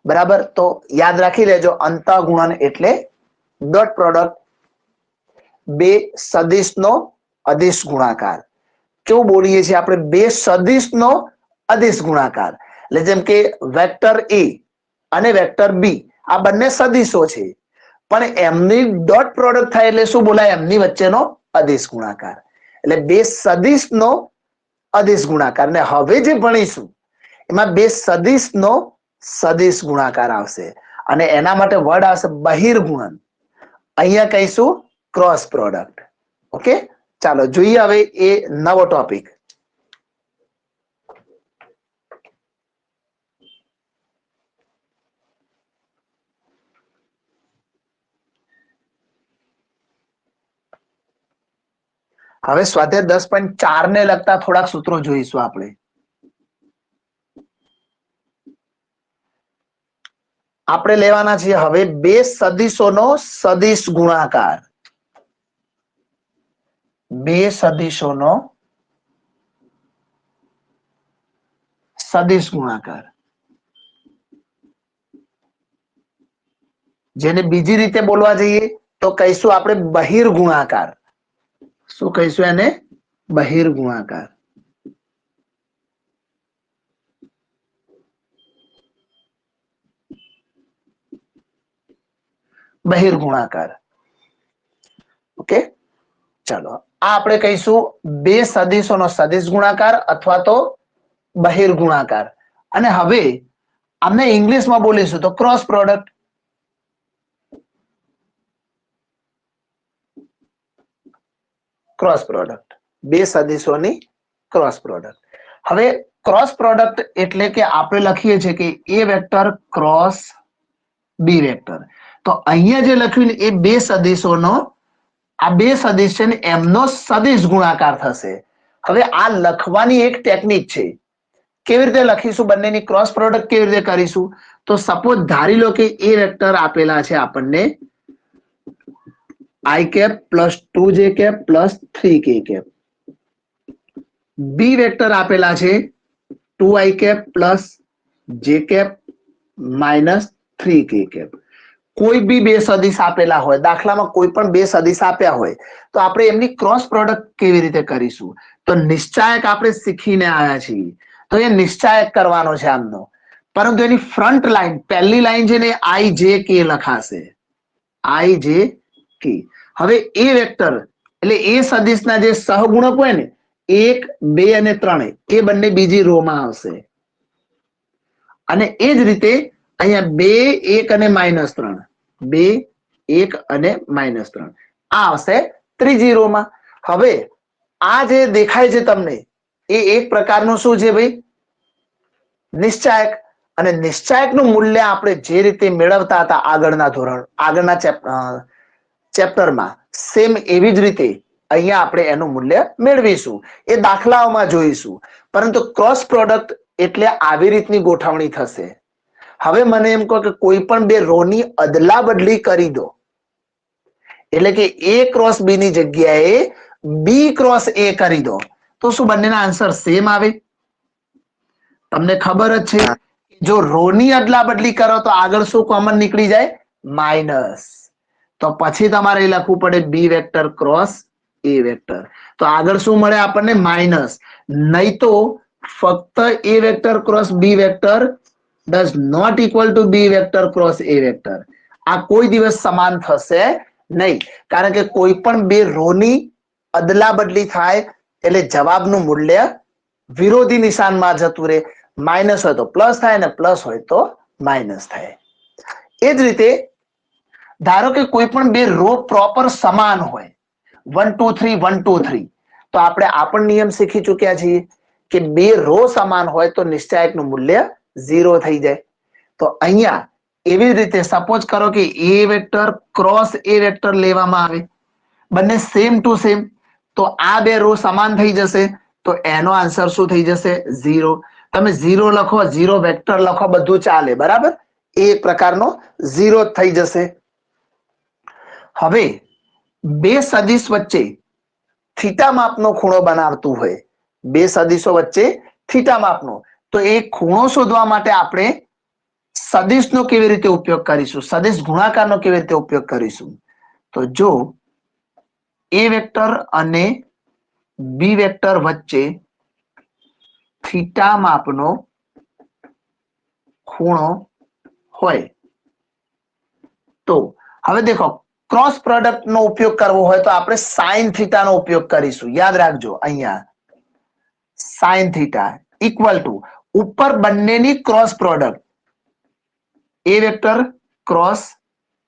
બરાબર. તો યાદ રાખી લેજો, અંતઃગુણન એટલે ડોટ પ્રોડક્ટ, બે સદિશનો અદિશ ગુણાકાર. કેવું બોલીએ છીએ આપણે? બે સદિશનો અદિશ ગુણાકાર. એટલે જેમ કે વેક્ટર એ અને વેક્ટર બી આ બંને સદિશો છે, પણ એમની ડોટ પ્રોડક્ટ થાય એટલે શું બોલાય? એમની વચ્ચેનો અદિશ ગુણાકાર. એટલે બે સદિશનો અદિશ ગુણાકાર. ને હવે જે ભણીશું એમાં બે સદિશનો સદિશ ગુણાકાર આવશે અને એના માટે વર્ડ આવશે બહિર્ગુણન. અહીંયા કહીશું ક્રોસ પ્રોડક્ટ. ઓકે, ચાલો જોઈએ હવે એ નવો ટોપિક. હવે સ્વાધ્યાય 10.4 ને લગતા થોડાક સૂત્રો જોઈશું આપણે. આપણે લેવાના છીએ હવે બે સદિશોનો સદિશ ગુણાકાર. બે સદિશોનો સદિશ ગુણાકાર, જેને બીજી રીતે બોલવા જઈએ તો કહીશું આપણે બહિર્ગુણાકાર. શું કહીશું એને? બહિર્ગુણાકાર. બહિર્ગુણાકાર. ઓકે, ચાલો આ આપણે કહીશું બે સદિશોનો સદિશ ગુણાકાર અથવા તો બહિર્ગુણાકાર. અને હવે આમને ઇંગ્લિશમાં બોલીશું તો ક્રોસ પ્રોડક્ટ. ક્રોસ પ્રોડક્ટ, બે સદિશોની ક્રોસ પ્રોડક્ટ. હવે ક્રોસ પ્રોડક્ટ એટલે કે આપણે લખીએ છીએ કે A vector cross B vector. તો અહીંયા જે લખ્યું ને એ બે સદિશોનો, આ બે સદિશ છે ને એમનો સદિશ ગુણાકાર થશે. હવે આ લખવાની એક ટેકનિક છે. કેવી રીતે લખીશું બંનેની ક્રોસ પ્રોડક્ટ કેવી રીતે કરીશું? તો સપોઝ ધારી લો કે એ વેક્ટર આપેલા છે આપણને i cap plus 2j cap plus 3k cap. B vector આપેલા છે 2i cap plus j cap minus 3k cap. કોઈ બી બે સદિશ આપેલા હોય, દાખલામાં કોઈ પણ બે સદિશ આપ્યા હોય, તો આપણે એમની ક્રોસ પ્રોડક્ટ કેવી રીતે કરીશું? તો નિશ્ચાયક આપણે શીખીને આવ્યા છીએ, તો એ નિશ્ચાયક કરવાનો છે આમનો. પરંતુ એની ફ્રન્ટ લાઈન, પહેલી લાઈન છે ને i j k લખાશે. i j k. હવે એ વેક્ટર એટલે એ સદિશના જે સહગુણક હોય ને 1, 2 અને 3 એ બંને બીજી રો માં આવશે. અને એ જ રીતે અહીંયા 2, 1 અને -3, 2, 1 અને -3 આ આવશે ત્રીજી રો માં. હવે આ જે દેખાય છે તમને એ એક પ્રકારનું શું છે ભાઈ? નિશ્ચાયક. અને નિશ્ચાયકનું મૂલ્ય આપણે જે રીતે મેળવતા હતા આગળના ધોરણ, આગળના ચેપ્ટરમાં, સેમ એવી જ રીતે અહીંયા આપણે એનું મૂલ્ય મેળવીશું. એ દાખલાઓમાં જોઈશું. પરંતુ ક્રોસ પ્રોડક્ટ એટલે આવી રીતની ગોઠવણી થશે. હવે મને એમ કહો કે કોઈ પણ બે રો ની અદલા બદલી કરી દો, એટલે કે a ક્રોસ b ની જગ્યાએ b ક્રોસ a કરી દો, તો શું બંનેના આન્સર સેમ આવે? તમને ખબર જ છે જો રો ની અદલા બદલી કરો તો આગળ શું કોમન નીકળી જાય? માઇનસ. તો પછી તમારે લખવું પડે B vector cross A vector. તો આગળ શું મળે આપણને? માઇનસ. નહીં તો ફક્ત A vector cross B vector does not equal to B vector cross A vector. આ કોઈ દિવસ સમાન થશે નહીં, કારણ કે કોઈ પણ બે રો ની અદલા બદલી થાય એટલે જવાબનું મૂલ્ય વિરોધી નિશાનમાં જતું રહે. માઇનસ હોય તો પ્લસ થાય ને પ્લસ હોય તો માઇનસ થાય. એ જ રીતે ધારો કે કોઈ પણ બે રો પ્રોપર સમાન હોય 1 2 3 1 2 3, તો આપણે આ પણ નિયમ શીખી ચૂક્યા છીએ કે બે રો સમાન હોય તો નિશ્ચાયકનું મૂલ્ય 0 થઈ જાય. તો અહીંયા એવી રીતે સપોઝ કરો કે A vector cross A vector લેવામાં આવે, બંને સેમ ટુ સેમ, તો આ બે રો સમાન થઈ જશે, તો એનો આન્સર શું થઈ જશે? 0. તમે 0 લખો, 0 વેક્ટર લખો, બધું ચાલે, બરાબર. એ પ્રકારનો 0 થઈ જશે. હવે બે સદિશ વચ્ચે થીટા માપનો ખૂણો બનાવતું હોય, બે સદિશો વચ્ચે થીટા માપનો, તો એ ખૂણો શોધવા માટે આપણે સદિશનો કેવી રીતે ઉપયોગ કરીશું? સદિશ ગુણાકારનો કેવી રીતે ઉપયોગ કરીશું? તો જો એ વેક્ટર અને બી વેક્ટર વચ્ચે થીટા માપનો ખૂણો હોય તો હવે દેખો, ક્રોસ પ્રોડક્ટ નો ઉપયોગ કરવો હોય તો આપણે સાઇન થીટા નો ઉપયોગ કરીશું. યાદ રાખજો, અહીંયા સાઇન થીટા ઇક્વલ ટુ ઉપર બંનેની ક્રોસ પ્રોડક્ટ એ વેક્ટર ક્રોસ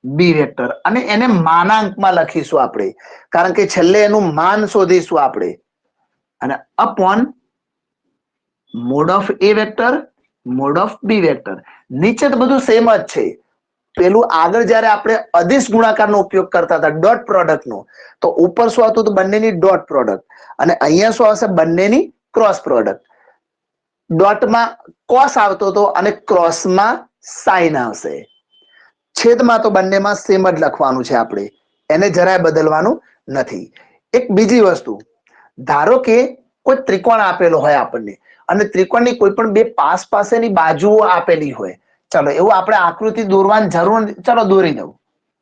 બી વેક્ટર, અને એને માનાંકમાં લખીશું આપણે, કારણ કે છેલ્લે એનું માન શોધીશું આપણે, અને upon mod of A vector mod of B vector. નીચે તો બધું સેમ જ છે. પેલું આગળ જયારે આપણે અદિશ ગુણાકારનો ઉપયોગ કરતા હતા ડોટ પ્રોડક્ટનો, તો ઉપર શું આવતું? તો બંનેની ડોટ પ્રોડક્ટ, અને અહીંયા શું આવશે? બંનેની ક્રોસ પ્રોડક્ટ. ડોટમાં કોસ આવતો હતો અને ક્રોસમાં સાઇન આવશે. છેદમાં તો બંનેમાં સેમ જ લખવાનું છે આપણે, એને જરાય બદલવાનું નથી. એક બીજી વસ્તુ, ધારો કે કોઈ ત્રિકોણ આપેલો હોય આપણને, અને ત્રિકોણની કોઈ પણ બે પાસેની બાજુઓ આપેલી હોય. ચલો એવું આપણે આકૃતિ દોરવાની જરૂર નથી, ચલો દોરી દઉં.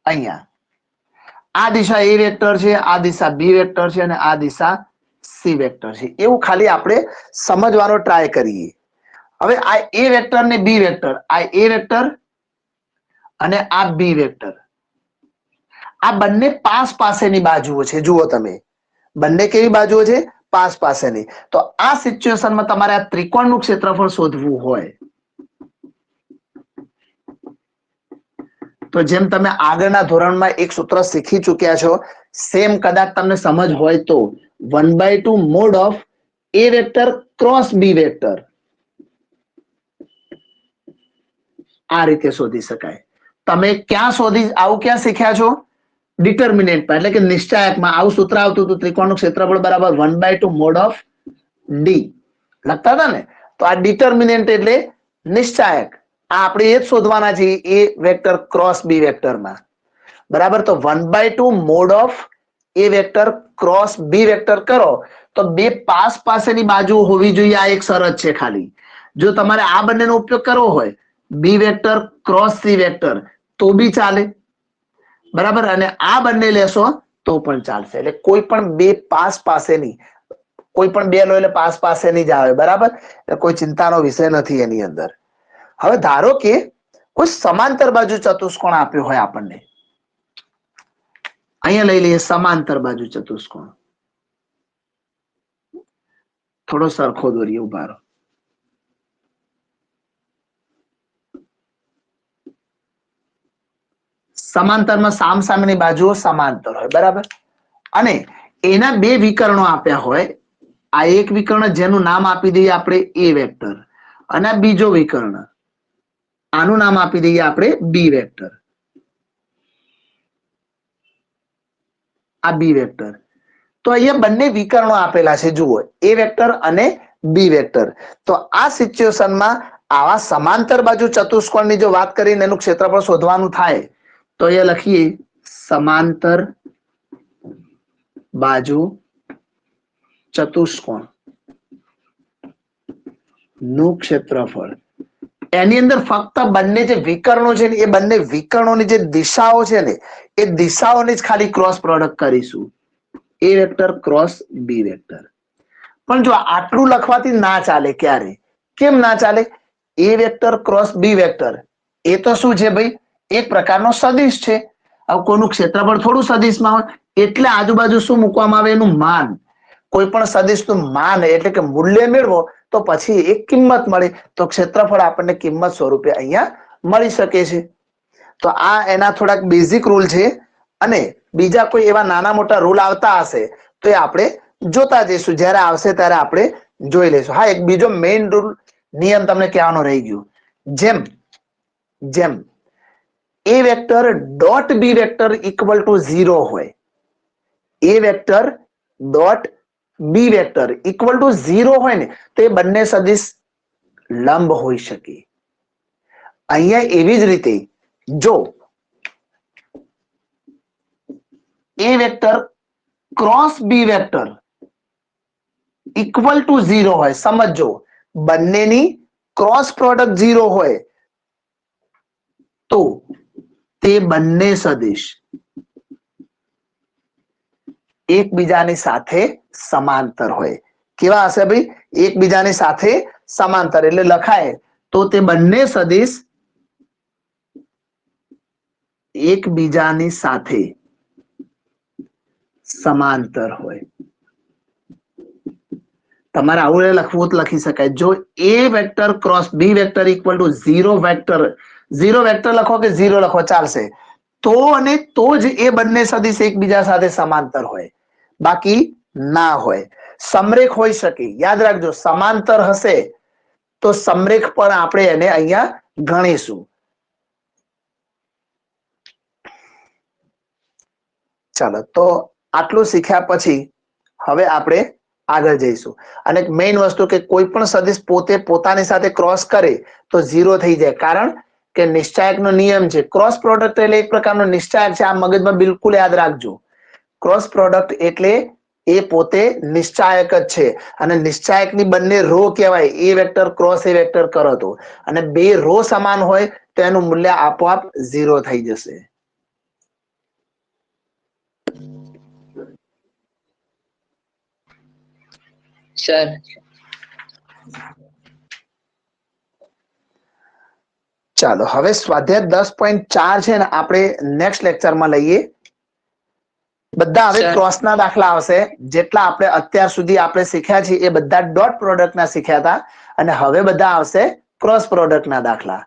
અહીંયા આ દિશા એ વેક્ટર છે, આ દિશા બી વેક્ટર છે, અને આ દિશા સી વેક્ટર છે. એવું ખાલી આપણે સમજવાનો ટ્રાય કરીએ. હવે આ એ વેક્ટર ને બી વેક્ટર, આ એ વેક્ટર અને આ બી વેક્ટર, આ બંને પાસેની બાજુઓ છે. જુઓ તમે, બંને કેવી બાજુઓ છે? પાસેની. તો આ સિચ્યુએશનમાં તમારે આ ત્રિકોણનું ક્ષેત્રફળ શોધવું હોય તો જેમ તમે આગળના ધોરણમાં એક સૂત્ર શીખી ચૂક્યા છો, સેમ કદાચ તમને સમજ હોય તો 1/2 mod of A vector cross B vector આ રીતે શોધી શકાય. તમે આવું ક્યાં શીખ્યા છો? ડિટર્મિનેન્ટમાં, એટલે કે નિશ્ચાયકમાં આવું સૂત્ર આવતું હતું, ત્રિકોણનું ક્ષેત્રફળ બરાબર 1/2 મોડ ઓફ ડી લખતા હતા ને. તો આ ડિટર્મિનેન્ટ એટલે નિશ્ચાયક. આ આપણે એ જ શોધવાના છીએ એ વેક્ટર ક્રોસ બી વેક્ટરમાં, બરાબર. તો 1/2 mod of A vector cross B vector કરો તો બે પાસેની બાજુ હોવી જોઈએ. આ એક શરત છે ખાલી. જો તમારે આ બંનેનો ઉપયોગ કરવો હોય, બી વેક્ટર ક્રોસ સી વેક્ટર, તો બી ચાલે, બરાબર. અને આ બંને લેશો તો પણ ચાલશે. એટલે કોઈ પણ બે પાસેની, કોઈ પણ બે લો એટલે પાસેની જ આવે, બરાબર. એટલે કોઈ ચિંતાનો વિષય નથી એની અંદર. હવે ધારો કે કોઈ સમાંતર બાજુ ચતુષ્કોણ આપ્યો હોય આપણને, અહીંયા લઈ લઈએ સમાંતર બાજુ ચતુષ્કોણ. થોડો સરખો દોરીએ, ઉભા રહો. સમાંતરમાં સામસામેની બાજુઓ સમાંતર હોય, બરાબર. અને એના બે વિકર્ણો આપ્યા હોય. આ એક વિકર્ણ જેનું નામ આપી દઈએ આપણે એ વેક્ટર, અને આ બીજો વિકર્ણ, આનું નામ આપી દઈએ આપણે બી વેક્ટર. આ બી વેક્ટર. તો અહીંયા બંને વિકર્ણો આપેલા છે, જુઓ, એ વેક્ટર અને બી વેક્ટર. તો આ સિચ્યુએશનમાં આવા સમાંતર બાજુ ચતુષ્કોણની જો વાત કરીને એનું ક્ષેત્રફળ શોધવાનું થાય તો એ લખીએ સમાંતર બાજુ ચતુષ્કોણ નું ક્ષેત્રફળ. એની અંદર ફક્ત બંને જે વિકર્ણો છે ને, એ બંને વિકર્ણોની જે દિશાઓ છે ને, એ દિશાઓની જ ખાલી ક્રોસ પ્રોડક્ટ કરીશું. એ વેક્ટર ક્રોસ બી વેક્ટર. પણ જો આટલું લખવાથી ના ચાલે. ક્યારે? કેમ ના ચાલે? એ વેક્ટર ક્રોસ બી વેક્ટર એ તો શું છે ભાઈ? એક પ્રકારનો સદિશ છે. હવે કોઈનું ક્ષેત્રફળ થોડું સદિશમાં હોય, એટલે આજુબાજુ શું મૂકવામાં આવે? એનું માન. કોઈ પણ સદિશનું માન એટલે કે મૂલ્ય મેળવો તો પછી એક કિંમત મળે. તો ક્ષેત્રફળ આપણને કિંમત સ્વરૂપે અહીંયા મળી શકે છે. તો આ એના થોડાક બેઝિક રૂલ છે, અને બીજા કોઈ એવા નાના મોટા રૂલ આવતા હશે તો એ આપણે જોતા જઈશું. જ્યારે આવશે ત્યારે આપણે જોઈ લઈશું. હા, એક બીજો મેઇન રૂલ નિયમ તમને કહેવાનો રહી ગયું. જેમ A vector dot B vector equal to 0 હોય, A vector dot B vector equal to 0 હોય ને તો એ બંને સદિશ લંબ હોઈ શકે. અહીંયા એવી જ રીતે જો A vector cross B vector equal to 0 હોય, સમજો બંનેની ક્રોસ પ્રોડક્ટ 0 હોય તો તે બંને સદિશ એકબીજાની સાથે સમાંતર હોય. કેવા હશે ભાઈ? એકબીજાની સાથે સમાંતર. એટલે લખાય તો તે બંને સદિશ એકબીજાની સાથે સમાંતર હોય. તમારે આવું લખવું તો લખી શકાય. જો A vector cross B vector equal to 0 vector લખો કે 0 લખો ચાલશે. તો અને તો જ એ બંને સદિશ એકબીજા સાથે સમાંતર હોય, બાકી ના હોય. સમરેખ હોઈ શકે. યાદ રાખજો, સમાંતર હશે તો સમરેખ પણ આપણે એને અહીંયા ગણીશું. ચાલો, તો આટલું શીખ્યા પછી હવે આપણે આગળ જઈશું. અને એક મેઇન વસ્તુ કે કોઈ પણ સદિશ પોતે પોતાની સાથે ક્રોસ કરે તો 0 થઈ જાય. કારણ કે નિશ્ચાયકનો નિયમ છે. ક્રોસ પ્રોડક્ટ એટલે એક પ્રકારનો નિશ્ચાયક છે. આ મગજમાં બિલકુલ યાદ રાખજો. ક્રોસ પ્રોડક્ટ એટલે એ પોતે નિશ્ચાયક જ છે. અને નિશ્ચાયકની બંને રો કહેવાય. એ વેક્ટર ક્રોસ એ વેક્ટર કરો તો, અને બે રો સમાન હોય તો એનું મૂલ્ય આપોઆપ 0 થઈ જશે. સર, ચાલો હવે સ્વાધ્યાય 10.4 છે ને આપણે નેક્સ્ટ લેક્ચરમાં લઈએ. બધા હવે ક્રોસના દાખલા આવશે. જેટલા આપણે અત્યાર સુધી આપણે શીખ્યા છે એ બધા ડોટ પ્રોડક્ટના શીખ્યા હતા, અને હવે બધા આવશે ક્રોસ પ્રોડક્ટના દાખલા.